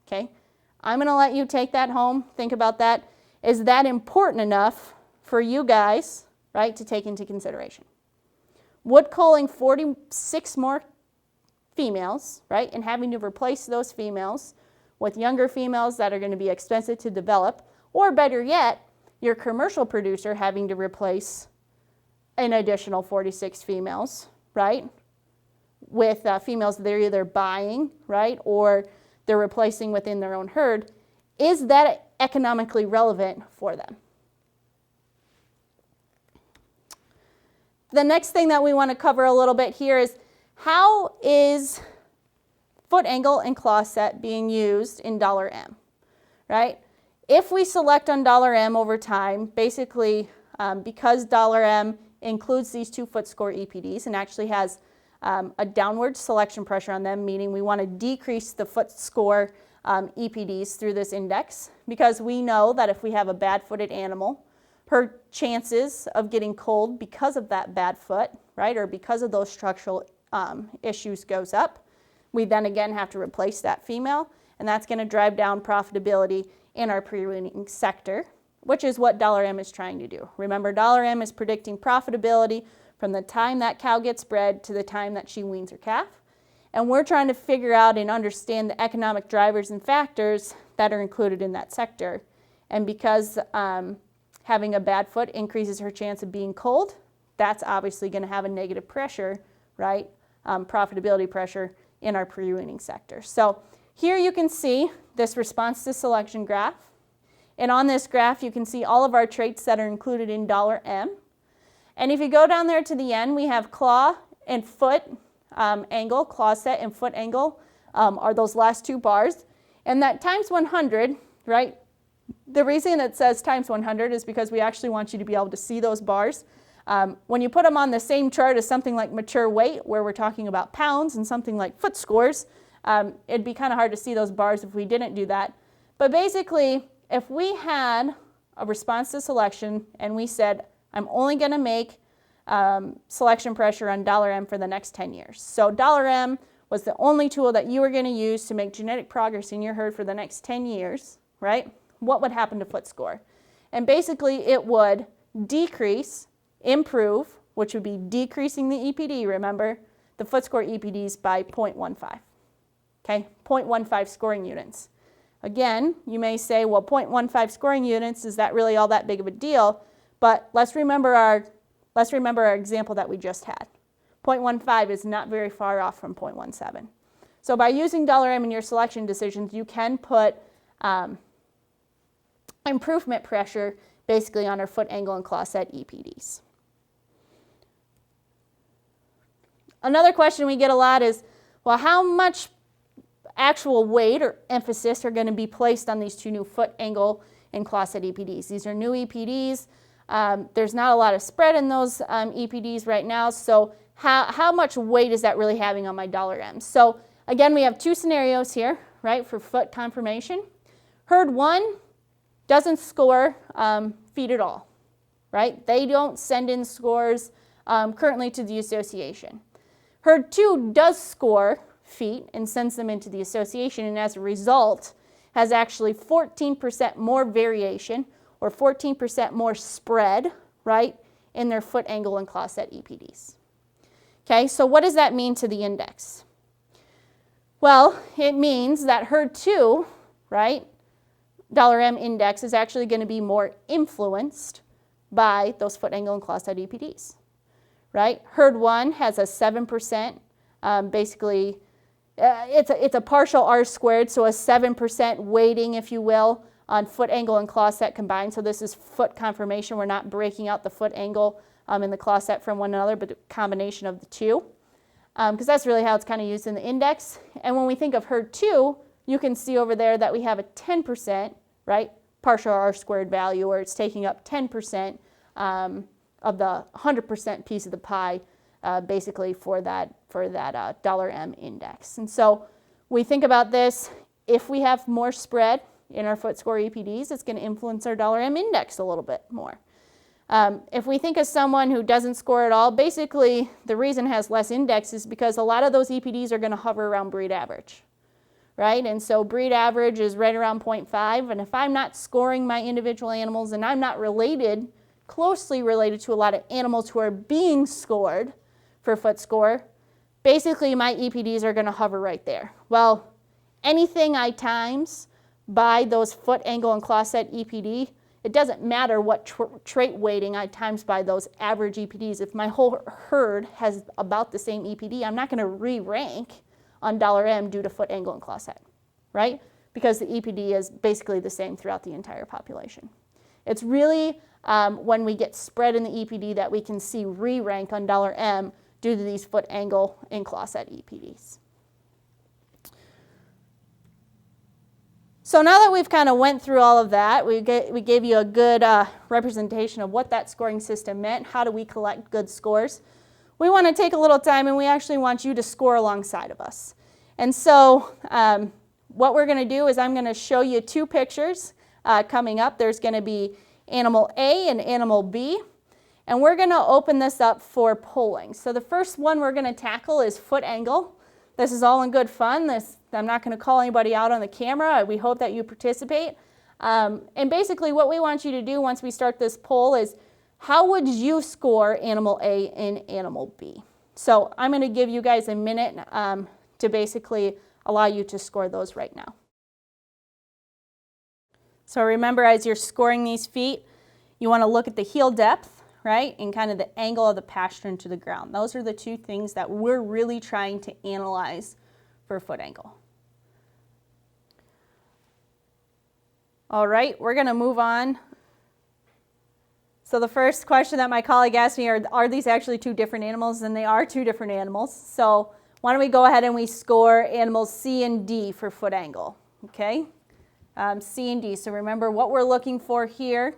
Okay? I'm going to let you take that home. Think about that. Is that important enough for you guys, right, to take into consideration? Would culling 46 more females, right, and having to replace those females with younger females that are going to be expensive to develop, or better yet, your commercial producer having to replace an additional 46 females, right, with females they're either buying, right, or they're replacing within their own herd, is that economically relevant for them? The next thing that we want to cover a little bit here is how is foot angle and claw set being used in $M, right? If we select on $M over time, basically because $M includes these 2 foot score EPDs and actually has a downward selection pressure on them, meaning we want to decrease the foot score EPDs through this index, because we know that if we have a bad-footed animal, her chances of getting culled because of that bad foot, right, or because of those structural issues goes up. We then again have to replace that female, and that's going to drive down profitability in our pre-weaning sector, which is what $M is trying to do. Remember, $M is predicting profitability from the time that cow gets bred to the time that she weans her calf. And we're trying to figure out and understand the economic drivers and factors that are included in that sector. And because having a bad foot increases her chance of being culled, that's obviously going to have a negative pressure, right, profitability pressure in our pre-weaning sector. So here you can see this response to selection graph. And on this graph, you can see all of our traits that are included in $M. And if you go down there to the end, we have claw and foot angle, claw set and foot angle are those last 2 bars. And that times 100, right? The reason it says times 100 is because we actually want you to be able to see those bars. When you put them on the same chart as something like mature weight, where we're talking about pounds, and something like foot scores, it'd be kind of hard to see those bars if we didn't do that. But basically, if we had a response to selection and we said, I'm only going to make selection pressure on $M for the next 10 years. So $M was the only tool that you were going to use to make genetic progress in your herd for the next 10 years, right? What would happen to foot score? And basically it would decrease, improve, which would be decreasing the EPD, remember, the foot score EPDs by 0.15, okay? 0.15 scoring units. Again, you may say, well, 0.15 scoring units, is that really all that big of a deal? But let's remember our example that we just had. 0.15 is not very far off from 0.17. So by using $M in your selection decisions, you can put improvement pressure basically on our foot angle and claw set EPDs. Another question we get a lot is, well, how much actual weight or emphasis are going to be placed on these 2 new foot angle and claw set EPDs? These are new EPDs. There's not a lot of spread in those EPDs right now, so how much weight is that really having on my $M? So again, we have 2 scenarios here, right, for foot conformation. Herd 1 doesn't score feet at all, right? They don't send in scores currently to the association. Herd 2 does score feet and sends them into the association, and as a result has actually 14% more variation or 14% more spread, right, in their foot angle and claw set EPDs. Okay, so what does that mean to the index? Well, it means that herd 2, right, $M index is actually going to be more influenced by those foot angle and claw set EPDs, right? Herd 1 has a 7% basically it's a partial R-squared, so a 7% weighting, if you will, on foot angle and claw set combined. So this is foot conformation. We're not breaking out the foot angle and the claw set from one another, but a combination of the two, because that's really how it's kind of used in the index. And when we think of herd 2, you can see over there that we have a 10%, right, partial R-squared value, where it's taking up 10% of the 100% piece of the pie, basically for that $M index. And so we think about this, if we have more spread in our foot score EPDs, it's going to influence our $M index a little bit more. If we think of someone who doesn't score at all, basically the reason it has less index is because a lot of those EPDs are going to hover around breed average, right? And so breed average is right around 0.5, and if I'm not scoring my individual animals and I'm not closely related to a lot of animals who are being scored for foot score, basically my EPDs are going to hover right there. Well, anything I times by those foot angle and claw set EPD, it doesn't matter what trait weighting I times by those average EPDs. If my whole herd has about the same EPD, I'm not going to re-rank on $M due to foot angle and claw set, right? Because the EPD is basically the same throughout the entire population. It's really when we get spread in the EPD that we can see re-rank on $M due to these foot angle and claw set EPDs. So now that we've kind of went through all of that, we gave you a good representation of what that scoring system meant. How do we collect good scores? We want to take a little time, and we actually want you to score alongside of us. And so what we're going to do is I'm going to show you two pictures coming up. There's going to be animal A and animal B, and we're going to open this up for polling. So the first one we're going to tackle is foot angle. This is all in good fun. I'm not going to call anybody out on the camera. We hope that you participate. And basically what we want you to do once we start this poll is, how would you score animal A and animal B? So I'm going to give you guys a minute to basically allow you to score those right now. So remember, as you're scoring these feet, you want to look at the heel depth, right, and kind of the angle of the pasture into the ground. Those are the two things that we're really trying to analyze for foot angle. All right, we're going to move on. So the first question that my colleague asked me are these actually two different animals? And they are two different animals. So why don't we go ahead and we score animals C and D for foot angle, okay? C and D. So remember, what we're looking for here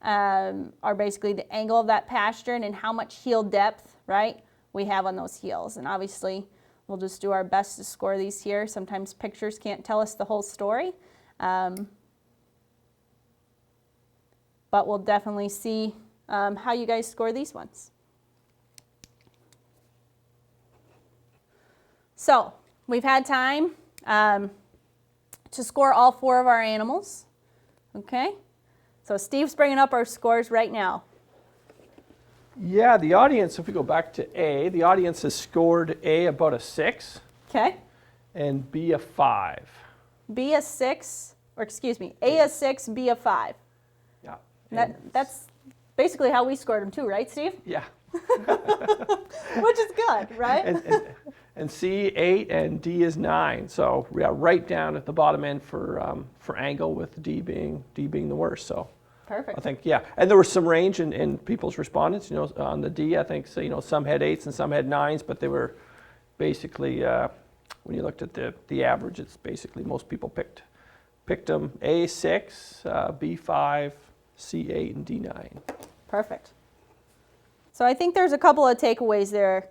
are basically the angle of that pasture and how much heel depth, right, we have on those heels. And obviously, we'll just do our best to score these here. Sometimes pictures can't tell us the whole story. But we'll definitely see how you guys score these ones. So we've had time to score all four of our animals. Okay, so Steve's bringing up our scores right now. Yeah, the audience, if we go back to A, the audience has scored A about a 6. Okay. And B a 5. B a 6, or excuse me, A a 6, B a 5. Yeah. That's basically how we scored them too, right, Steve? Yeah. Which is good, right? And C 8 and D is 9. So we are right down at the bottom end for angle, with D being the worst. So perfect. I think, yeah. And there was some range in people's respondents. You know, on the D, I think, so, you know, some had 8s and some had 9s, but they were basically when you looked at the average, it's basically most people picked them A 6, B 5. C8 and D9. Perfect. So I think there's a couple of takeaways there.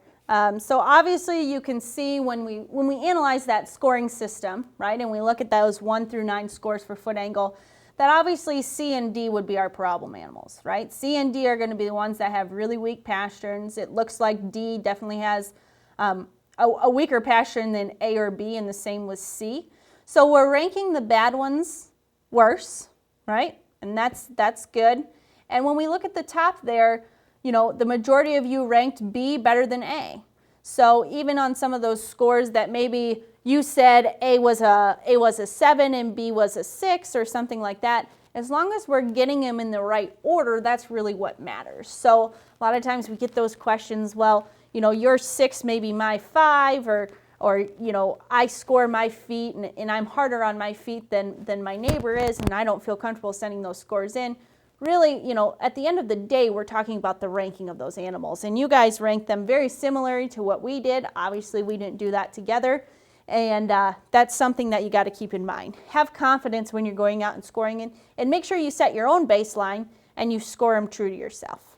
So obviously you can see when we analyze that scoring system, right, and we look at those 1 through 9 scores for foot angle, that obviously C and D would be our problem animals, right? C and D are going to be the ones that have really weak pasterns. It looks like D definitely has a weaker pastern than A or B, and the same with C. So we're ranking the bad ones worse, right? And that's good. And when we look at the top there, you know, the majority of you ranked B better than A. So even on some of those scores that maybe you said A was a 7 and B was a 6 or something like that, as long as we're getting them in the right order, that's really what matters. So a lot of times we get those questions, well, you know, your 6 may be my 5, or or, you know, I score my feet and I'm harder on my feet than my neighbor is, and I don't feel comfortable sending those scores in. Really, you know, at the end of the day, we're talking about the ranking of those animals. And you guys ranked them very similarly to what we did. Obviously, we didn't do that together. And that's something that you got to keep in mind. Have confidence when you're going out and scoring in, and make sure you set your own baseline and you score them true to yourself.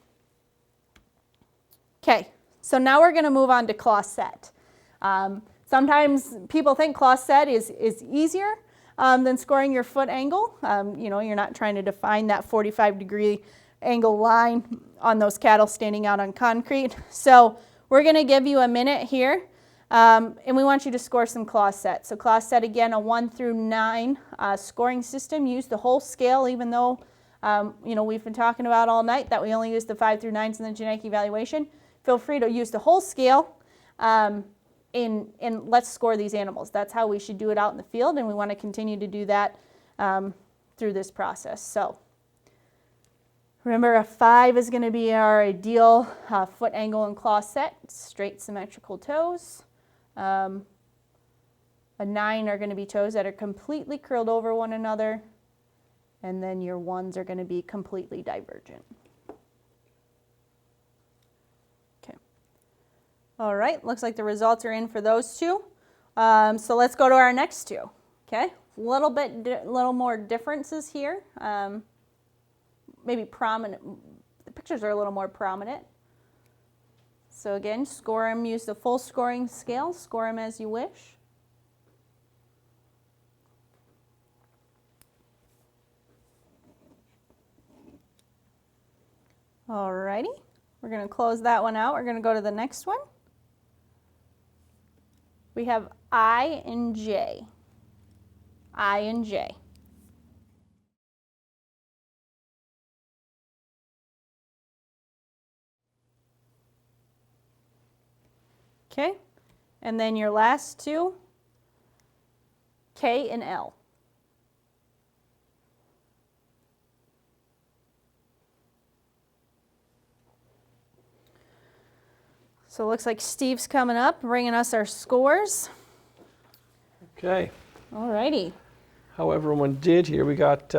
Okay, so now we're going to move on to class set. Sometimes people think class set is easier than scoring your foot angle. You know, you're not trying to define that 45-degree angle line on those cattle standing out on concrete. So we're going to give you a minute here, and we want you to score some class set. So class set, again, a 1 through 9 scoring system. Use the whole scale, even though you know, we've been talking about all night that we only use the 5 through 9s in the genetic evaluation. Feel free to use the whole scale. And let's score these animals. That's how we should do it out in the field, and we want to continue to do that through this process. So remember, a 5 is going to be our ideal foot angle and claw set, straight symmetrical toes. A 9 are going to be toes that are completely curled over one another, and then your 1s are going to be completely divergent. All right, looks like the results are in for those two. So let's go to our next two. Okay, little more differences here. Maybe prominent. The pictures are a little more prominent. So again, score them. Use the full scoring scale. Score them as you wish. All righty, we're going to close that one out. We're going to go to the next one. We have I and J. I and J. Okay, and then your last two, K and L. So it looks like Steve's coming up, bringing us our scores. Okay. All righty. How everyone did here, we got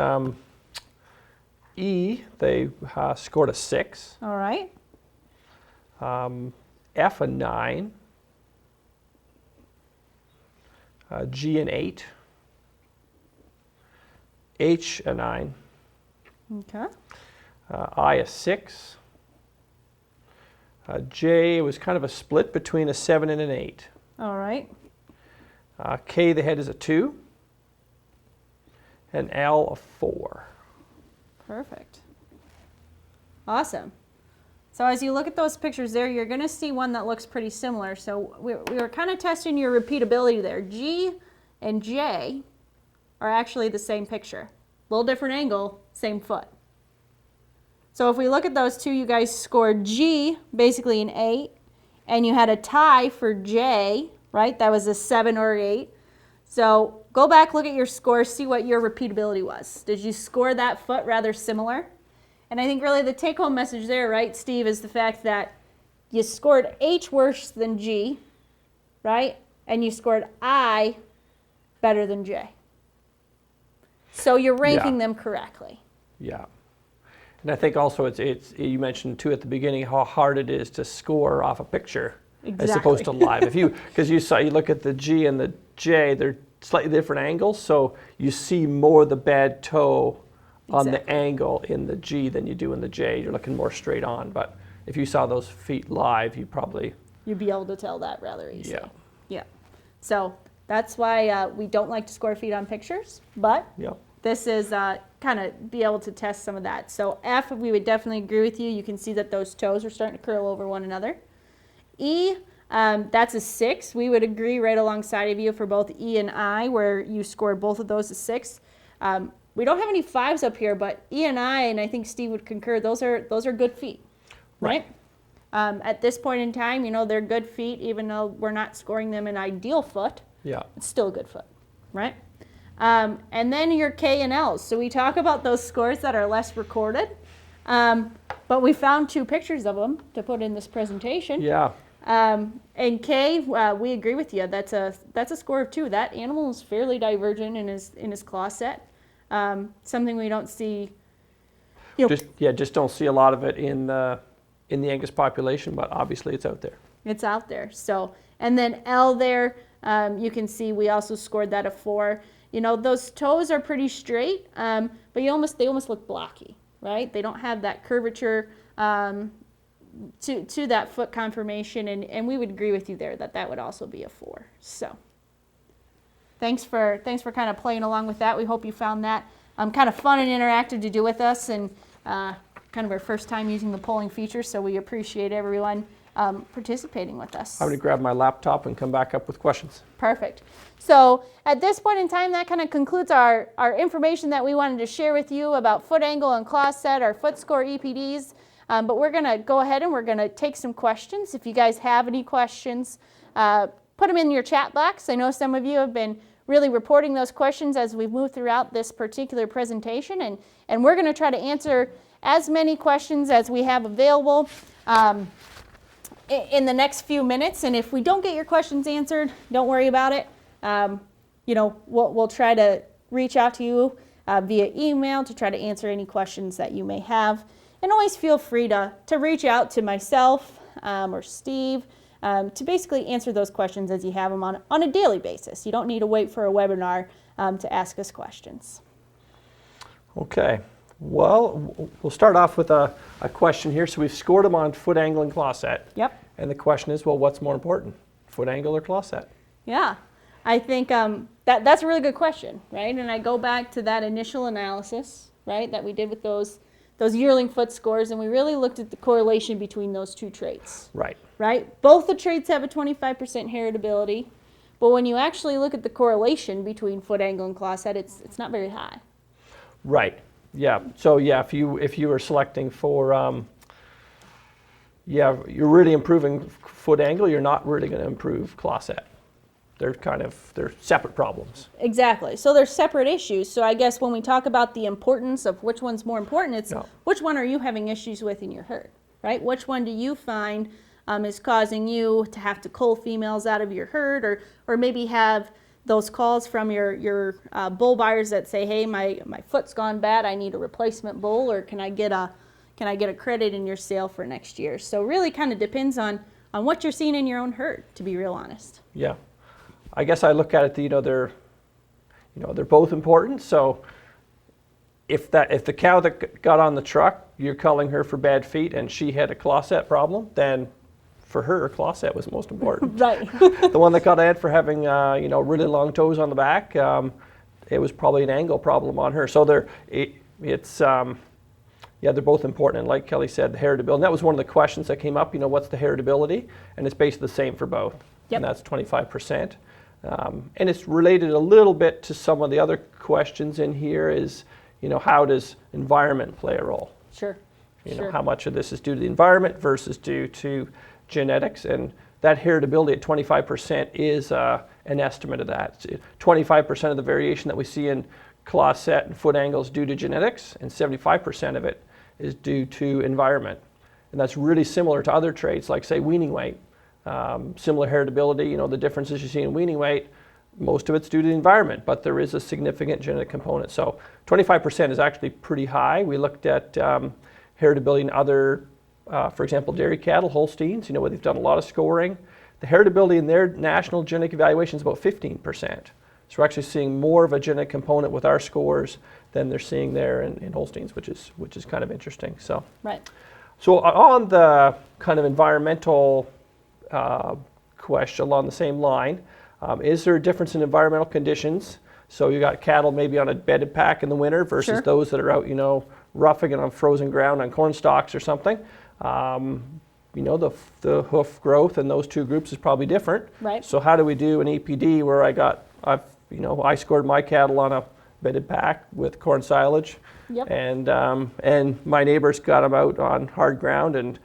E, they scored a 6. All right. F a 9. G an 8. H a 9. Okay. I a 6. J was kind of a split between a 7 and an 8. All right. K, the head is a 2. And L a 4. Perfect. Awesome. So as you look at those pictures there, you're going to see one that looks pretty similar. So we were kind of testing your repeatability there. G and J are actually the same picture. A little different angle, same foot. So if we look at those two, you guys scored G, basically an 8, and you had a tie for J, right? That was a 7 or 8. So go back, look at your scores, see what your repeatability was. Did you score that foot rather similar? And I think really the take-home message there, right, Steve, is the fact that you scored H worse than G, right? And you scored I better than J. So you're ranking them correctly. Yeah. And I think also it's you mentioned too at the beginning how hard it is to score off a picture as opposed to live. Because you look at the G and the J, they're slightly different angles, so you see more the bad toe on the angle in the G than you do in the J. You're looking more straight on, but if you saw those feet live, you'd be able to tell that rather easily. Yeah. So that's why we don't like to score feet on pictures, but this is kind of be able to test some of that. So F, we would definitely agree with you. You can see that those toes are starting to curl over one another. E, that's a 6. We would agree right alongside of you for both E and I, where you scored both of those a 6. We don't have any 5s up here, but E and I, and I think Steve would concur, those are good feet, right? At this point in time, you know, they're good feet, even though we're not scoring them an ideal foot. Yeah. It's still a good foot, right? And then your K and L's. So we talk about those scores that are less recorded, but we found 2 pictures of them to put in this presentation. Yeah. And Kay, we agree with you. That's a score of 2. That animal is fairly divergent in his claw set. Something we don't see. Just don't see a lot of it in the Angus population, but obviously it's out there. It's out there. So, and then L there, you can see we also scored that a 4. Those toes are pretty straight, but they almost look blocky, right? They don't have that curvature to that foot conformation, and we would agree with you there that would also be a 4. So, thanks for kind of playing along with that. We hope you found that kind of fun and interactive to do with us, and kind of our first time using the polling feature, so we appreciate everyone participating with us. I'm going to grab my laptop and come back up with questions. Perfect. So at this point in time, that kind of concludes our information that we wanted to share with you about foot angle and claw set, our foot score EPDs. But we're going to go ahead and we're going to take some questions. If you guys have any questions, put them in your chat box. I know some of you have been really reporting those questions as we've moved throughout this particular presentation, and we're going to try to answer as many questions as we have available in the next few minutes. And if we don't get your questions answered, don't worry about it. We'll try to reach out to you via email to try to answer any questions that you may have. And always feel free to reach out to myself or Steve to basically answer those questions as you have them on a daily basis. You don't need to wait for a webinar to ask us questions. Okay. Well, we'll start off with a question here. So we've scored them on foot angle and claw set. Yep. And the question is, well, what's more important, foot angle or claw set? Yeah, I think that's a really good question, right? And I go back to that initial analysis, right, that we did with those yearling foot scores, and we really looked at the correlation between those two traits. Right. Right? Both the traits have a 25% heritability, but when you actually look at the correlation between foot angle and claw set, it's not very high. Right. Yeah. So yeah, if you were selecting for you're really improving foot angle, you're not really going to improve claw set. They're separate problems. Exactly. So they're separate issues. So I guess when we talk about the importance of which one's more important, it's which one are you having issues with in your herd, right? Which one do you find is causing you to have to cull females out of your herd, or maybe have those calls from your bull buyers that say, hey, my foot's gone bad, I need a replacement bull, or can I get a credit in your sale for next year? So really kind of depends on what you're seeing in your own herd, to be real honest. Yeah. I guess I look at it, they're both important. So if the cow that got on the truck, you're culling her for bad feet and she had a claw set problem, then for her, claw set was most important. Right. The one that got ad for having really long toes on the back, it was probably an angle problem on her. So they're both important. And like Kelly said, the heritability. And that was one of the questions that came up. What's the heritability? And it's basically the same for both. Yep. And that's 25%. And it's related a little bit to some of the other questions in here. Is how does environment play a role? Sure. How much of this is due to the environment versus due to genetics, and that heritability at 25% is an estimate of that. 25% of the variation that we see in claw set and foot angles due to genetics, and 75% of it is due to environment. And that's really similar to other traits like, say, weaning weight. Similar heritability, the differences you see in weaning weight, most of it's due to the environment, but there is a significant genetic component. So 25% is actually pretty high. We looked at heritability in other, for example, dairy cattle, Holsteins, where they've done a lot of scoring. The heritability in their national genetic evaluation is about 15%. So we're actually seeing more of a genetic component with our scores than they're seeing there in Holsteins, which is kind of interesting. So, right. So on the kind of environmental question along the same line, is there a difference in environmental conditions? So you got cattle maybe on a bedded pack in the winter versus those that are out, roughing it on frozen ground on corn stalks or something. The hoof growth in those two groups is probably different. Right. So how do we do an EPD where I scored my cattle on a bedded pack with corn silage, Yep. and my neighbors got them out on hard ground, and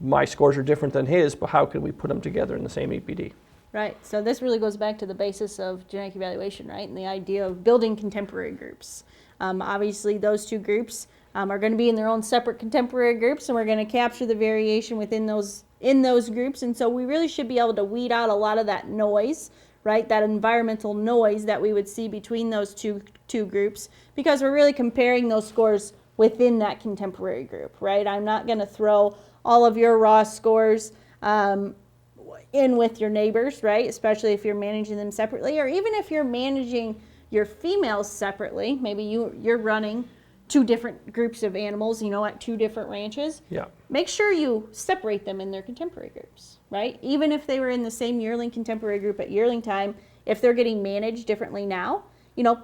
my scores are different than his, but how can we put them together in the same EPD? Right. So this really goes back to the basis of genetic evaluation, right? And the idea of building contemporary groups. Obviously, those two groups are going to be in their own separate contemporary groups, and we're going to capture the variation within those in those groups, and so we really should be able to weed out a lot of that noise, right? That environmental noise that we would see between those two groups, because we're really comparing those scores within that contemporary group, right? I'm not going to throw all of your raw scores in with your neighbors, right? Especially if you're managing them separately, or even if you're managing your females separately. Maybe you're running 2 different groups of animals, at 2 different ranches. Yeah. Make sure you separate them in their contemporary groups, right? Even if they were in the same yearling contemporary group at yearling time, if they're getting managed differently now,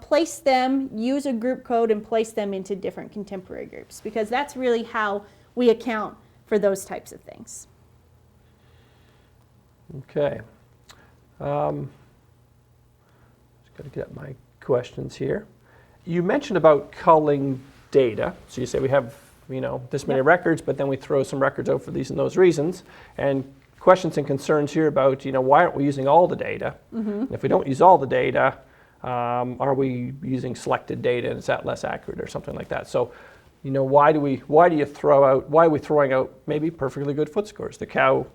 place them, use a group code and place them into different contemporary groups, because that's really how we account for those types of things. Okay. Just got to get my questions here. You mentioned about culling data. So you say we have, this many records, but then we throw some records out for these and those reasons. And questions and concerns here about, why aren't we using all the data? And if we don't use all the data, are we using selected data and is that less accurate or something like that? So, why are we throwing out maybe perfectly good foot scores? The cow,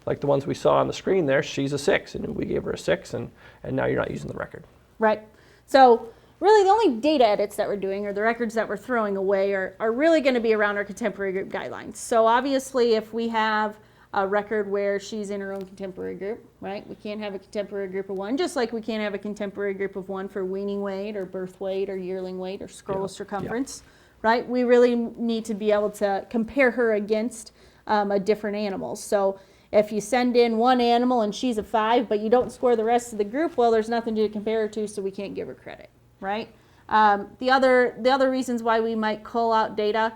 like the ones we saw on the screen there, she's a 6 and we gave her a 6 and now you're not using the record. Right. So really the only data edits that we're doing or the records that we're throwing away are really going to be around our contemporary group guidelines. So obviously if we have a record where she's in her own contemporary group, right? We can't have a contemporary group of 1, just like we can't have a contemporary group of 1 for weaning weight or birth weight or yearling weight or scroll circumference, right? We really need to be able to compare her against a different animal. So if you send in one animal and she's a 5, but you don't score the rest of the group, well, there's nothing to compare her to, so we can't give her credit, right? The other reasons why we might cull out data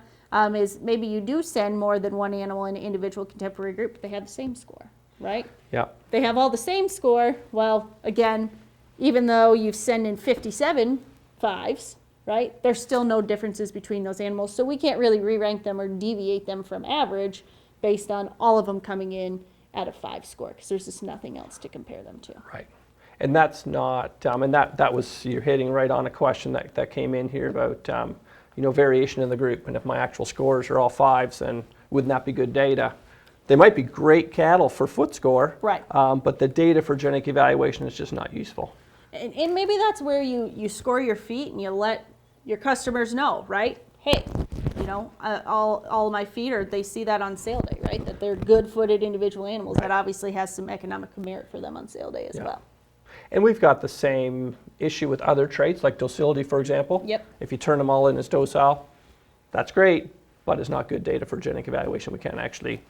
is maybe you do send more than one animal in an individual contemporary group, but they have the same score, right? Yeah. They have all the same score. Well, again, even though you've sent in 57 5s, right, there's still no differences between those animals, so we can't really re-rank them or deviate them from average based on all of them coming in at a 5 score, because there's just nothing else to compare them to. Right. And that's not, and that was, you're hitting right on a question that came in here about, variation in the group. And if my actual scores are all 5s, then wouldn't that be good data? They might be great cattle for foot score, right? But the data for genetic evaluation is just not useful. And maybe that's where you score your feet and you let your customers know, right? Hey, all of my feet, they see that on sale day, right? That they're good-footed individual animals. Right. That obviously has some economic merit for them on sale day as well. And we've got the same issue with other traits, like docility, for example. Yep. If you turn them all in as docile, that's great, but it's not good data for genetic evaluation. We can't actually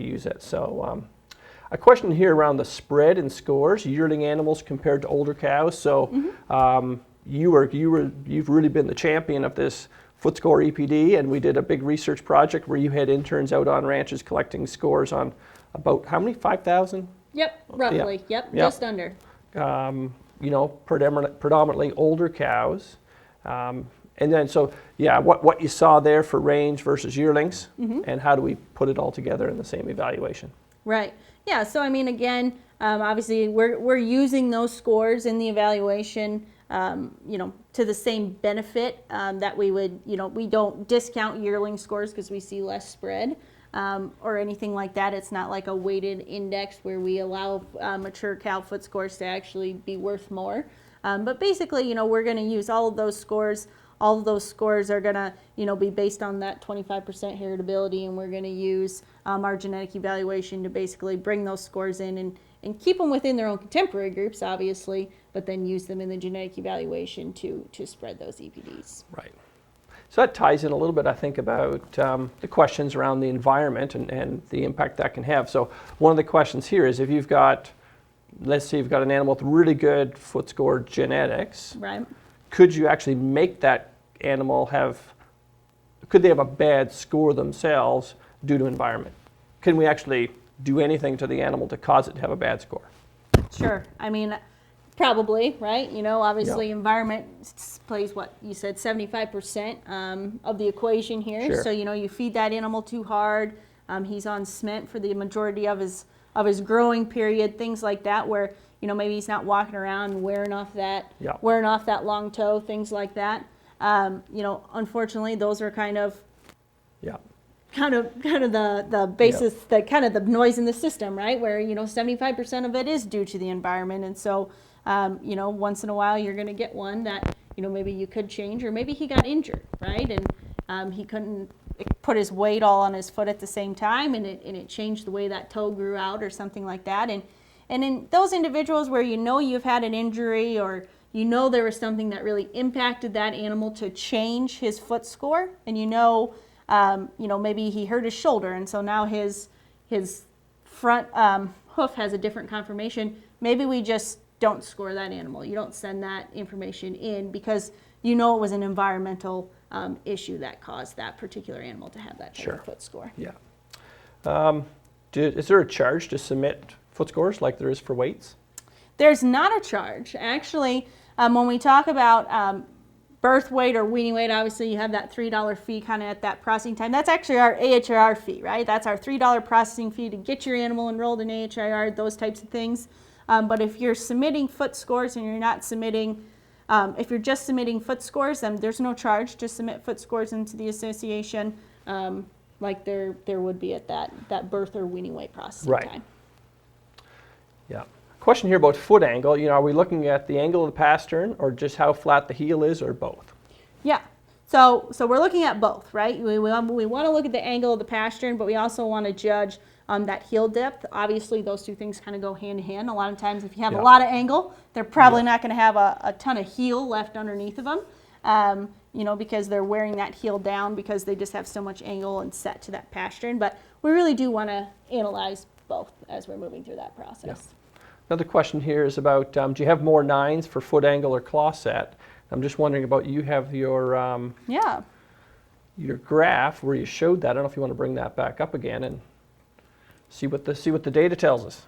use it. So a question here around the spread in scores, yearling animals compared to older cows. So you've really been the champion of this foot score EPD, and we did a big research project where you had interns out on ranches collecting scores on about how many? 5,000? Yep, roughly. Yep, just under. Predominantly older cows. And then, what you saw there for range versus yearlings, and how do we put it all together in the same evaluation? Right. Yeah, so I mean, again, obviously we're using those scores in the evaluation, to the same benefit that we would, we don't discount yearling scores because we see less spread. Or anything like that. It's not like a weighted index where we allow mature cow foot scores to actually be worth more. But basically, we're going to use all of those scores. All of those scores are going to, be based on that 25% heritability, and we're going to use our genetic evaluation to basically bring those scores in and keep them within their own contemporary groups, obviously, but then use them in the genetic evaluation to spread those EPDs. Right. So that ties in a little bit, I think, about the questions around the environment and the impact that can have. So one of the questions here is if you've got, let's say you've got an animal with really good foot score genetics, right? Could you actually make that animal could they have a bad score themselves due to environment? Can we actually do anything to the animal to cause it to have a bad score? Sure. I mean, probably, right? Obviously environment plays what you said, 75% of the equation here. Sure. So, you feed that animal too hard. He's on cement for the majority of his growing period, things like that, where, maybe he's not walking around wearing off that long toe, things like that. Unfortunately, those are kind of kind of the basis, the kind of the noise in the system, right? Where 75% of it is due to the environment, and so once in a while you're going to get one that maybe you could change, or maybe he got injured, right? And he couldn't put his weight all on his foot at the same time, and it changed the way that toe grew out or something like that. And in those individuals where you've had an injury, or there was something that really impacted that animal to change his foot score, and maybe he hurt his shoulder, and so now his front hoof has a different conformation. Maybe we just don't score that animal. You don't send that information in because it was an environmental issue that caused that particular animal to have that type of foot score. Yeah. Is there a charge to submit foot scores like there is for weights? There's not a charge. Actually, when we talk about birth weight or weaning weight, obviously you have that $3 fee kind of at that processing time. That's actually our AHIR fee, right? That's our $3 processing fee to get your animal enrolled in AHIR, those types of things. But if you're submitting foot scores and you're not submitting, if you're just submitting foot scores, then there's no charge to submit foot scores into the association like there would be at that birth or weaning weight processing time. Yeah. Question here about foot angle. Are we looking at the angle of the pastern, or just how flat the heel is, or both? Yeah. So we're looking at both, right? We want to look at the angle of the pastern, but we also want to judge that heel depth. Obviously, those two things kind of go hand in hand. A lot of times, if you have a lot of angle, they're probably not going to have a ton of heel left underneath of them, because they're wearing that heel down because they just have so much angle and set to that pastern. But we really do want to analyze both as we're moving through that process. Yeah. Another question here is about, do you have more nines for foot angle or claw set? I'm just wondering about, you have your graph where you showed that. I don't know if you want to bring that back up again and see what the data tells us.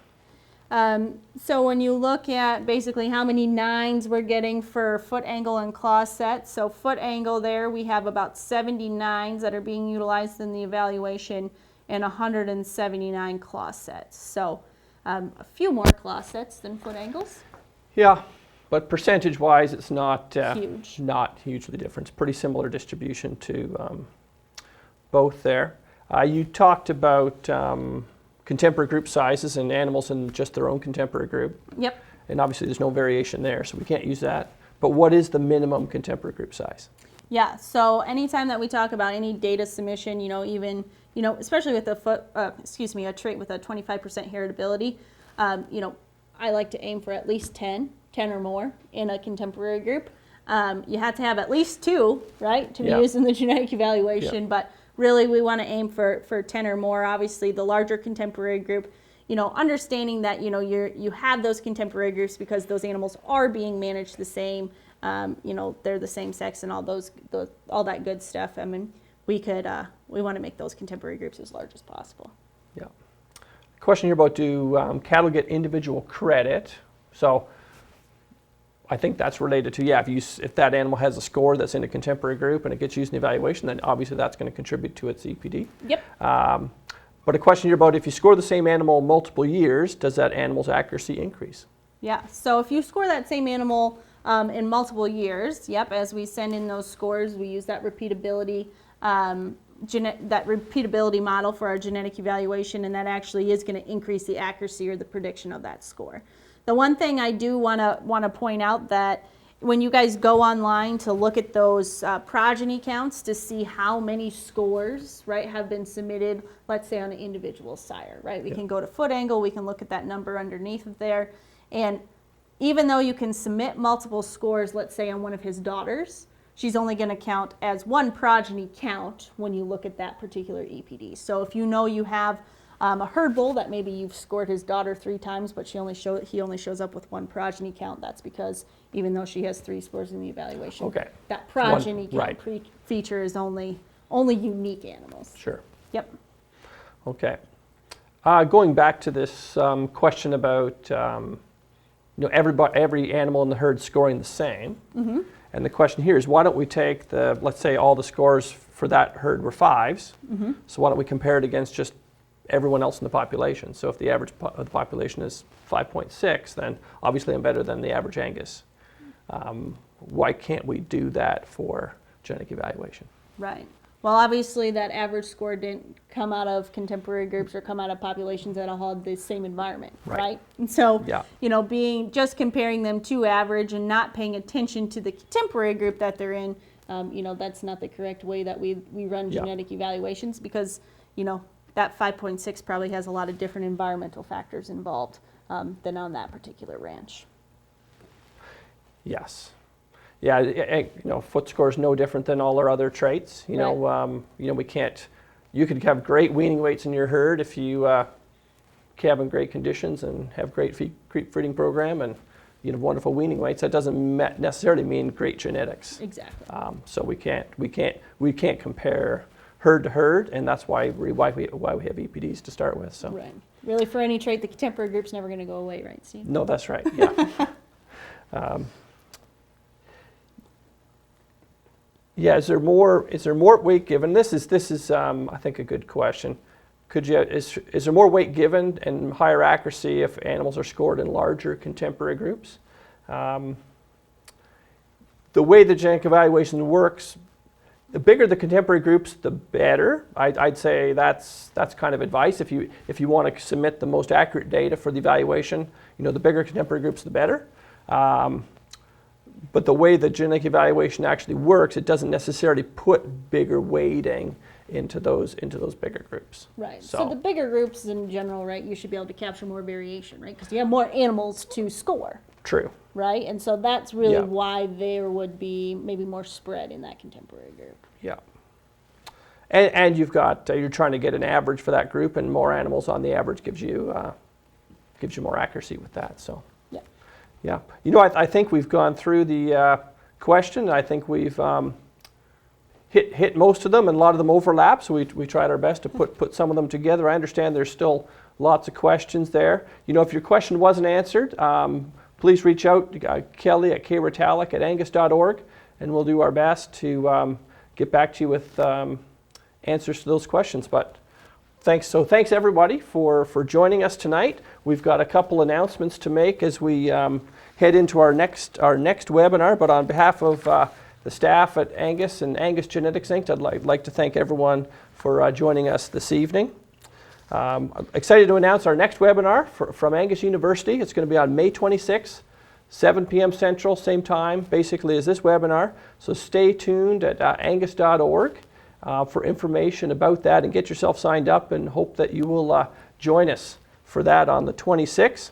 So when you look at basically how many nines we're getting for foot angle and claw set, so foot angle there, we have about 70 nines that are being utilized in the evaluation and 179 claw sets. So a few more claw sets than foot angles. Yeah, but percentage-wise, it's not huge. Not hugely different. It's pretty similar distribution to both there. You talked about contemporary group sizes and animals in just their own contemporary group. Yep. And obviously, there's no variation there, so we can't use that. But what is the minimum contemporary group size? Yeah. So anytime that we talk about any data submission, especially with a trait with a 25% heritability, I like to aim for at least 10 or more in a contemporary group. You have to have at least 2, right, to be used in the genetic evaluation, but really we want to aim for 10 or more. Obviously, the larger contemporary group, understanding that, you have those contemporary groups because those animals are being managed the same, they're the same sex and all that good stuff. I mean, we want to make those contemporary groups as large as possible. Yeah. Question here about, do cattle get individual credit? So I think that's related to, if that animal has a score that's in a contemporary group and it gets used in the evaluation, then obviously that's going to contribute to its EPD. Yep. But a question here about, if you score the same animal multiple years, does that animal's accuracy increase? Yeah, so if you score that same animal in multiple years, as we send in those scores, we use that repeatability model for our genetic evaluation, and that actually is going to increase the accuracy or the prediction of that score. The one thing I do want to point out, that when you guys go online to look at those progeny counts to see how many scores, right, have been submitted, let's say on an individual sire, right? We can go to foot angle, we can look at that number underneath of there, and even though you can submit multiple scores, let's say on one of his daughters, she's only going to count as one progeny count when you look at that particular EPD. So if you have a herd bull that maybe you've scored his daughter 3 times, but he only shows up with one progeny count, that's because even though she has 3 scores in the evaluation, that progeny count feature is only unique animals. Sure. Yep. Okay. Going back to this question about every animal in the herd scoring the same. Mm-hmm. And the question here is, why don't we take let's say all the scores for that herd were 5s, mm-hmm. so why don't we compare it against just everyone else in the population? So if the average of the population is 5.6, then obviously I'm better than the average Angus. Why can't we do that for genetic evaluation? Right. Well, obviously that average score didn't come out of contemporary groups or come out of populations that all had the same environment, right? And so, Yeah. you know, just comparing them to average and not paying attention to the contemporary group that they're in, you know, that's not the correct way that we run Yeah. genetic evaluations, because, you know, that 5.6 probably has a lot of different environmental factors involved than on that particular ranch. Yes. Yeah, you know, foot score is no different than all our other traits. You know, we can't. You could have great weaning weights in your herd if you calve in great conditions and have great feeding program and you know wonderful weaning weights. That doesn't necessarily mean great genetics. Exactly. So we can't compare herd to herd, and that's why we have EPDs to start with. So. Right. Really, for any trait, the contemporary group's never going to go away, right, Steve? No, that's right. Yeah. Yeah, is there more weight given? This is I think a good question. Is there more weight given and higher accuracy if animals are scored in larger contemporary groups? The way the genetic evaluation works, the bigger the contemporary groups, the better. I'd say that's kind of advice. If you want to submit the most accurate data for the evaluation, you know, the bigger contemporary groups, the better. But the way the genetic evaluation actually works, it doesn't necessarily put bigger weighting into those bigger groups. Right. So the bigger groups in general, right, you should be able to capture more variation, right? Because you have more animals to score. True. Right? And so that's really why there would be maybe more spread in that contemporary group. Yeah. And you've got, you're trying to get an average for that group, and more animals on the average gives you more accuracy with that. So. Yeah, you know, I think we've gone through the question. I think we've hit most of them, and a lot of them overlap. So we tried our best to put some of them together. I understand there's still lots of questions there. You know, if your question wasn't answered, please reach out to Kelli at Retallick@angus.org, and we'll do our best to get back to you with answers to those questions. But thanks everybody for joining us tonight. We've got a couple announcements to make as we head into our next webinar. But on behalf of the staff at Angus and Angus Genetics Inc, I'd like to thank everyone for joining us this evening. I'm excited to announce our next webinar from Angus University. It's going to be on May 26th, 7 p.m. Central, same time basically as this webinar. So stay tuned at angus.org. For information about that, and get yourself signed up, and hope that you will join us for that on the 26th.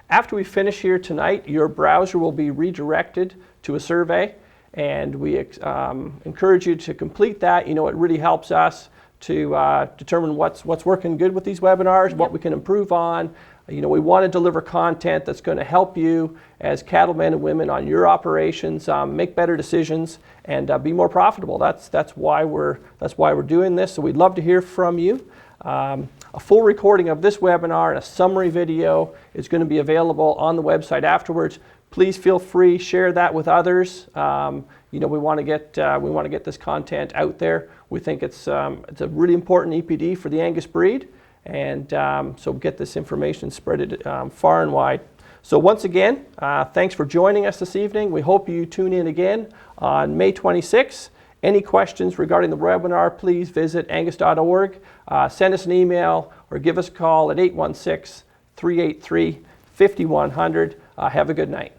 After we finish here tonight, your browser will be redirected to a survey, and we encourage you to complete that. You know, it really helps us to determine what's working good with these webinars, what we can improve on. You know, we want to deliver content that's going to help you as cattlemen and women on your operations make better decisions and be more profitable. That's why we're doing this. So we'd love to hear from you. A full recording of this webinar and a summary video is going to be available on the website afterwards. Please feel free, share that with others. You know, we want to get this content out there. We think it's a really important EPD for the Angus breed. And so get this information spread far and wide. So once again, thanks for joining us this evening. We hope you tune in again on May 26th. Any questions regarding the webinar, please visit angus.org, send us an email, or give us a call at 816-383-5100. Have a good night.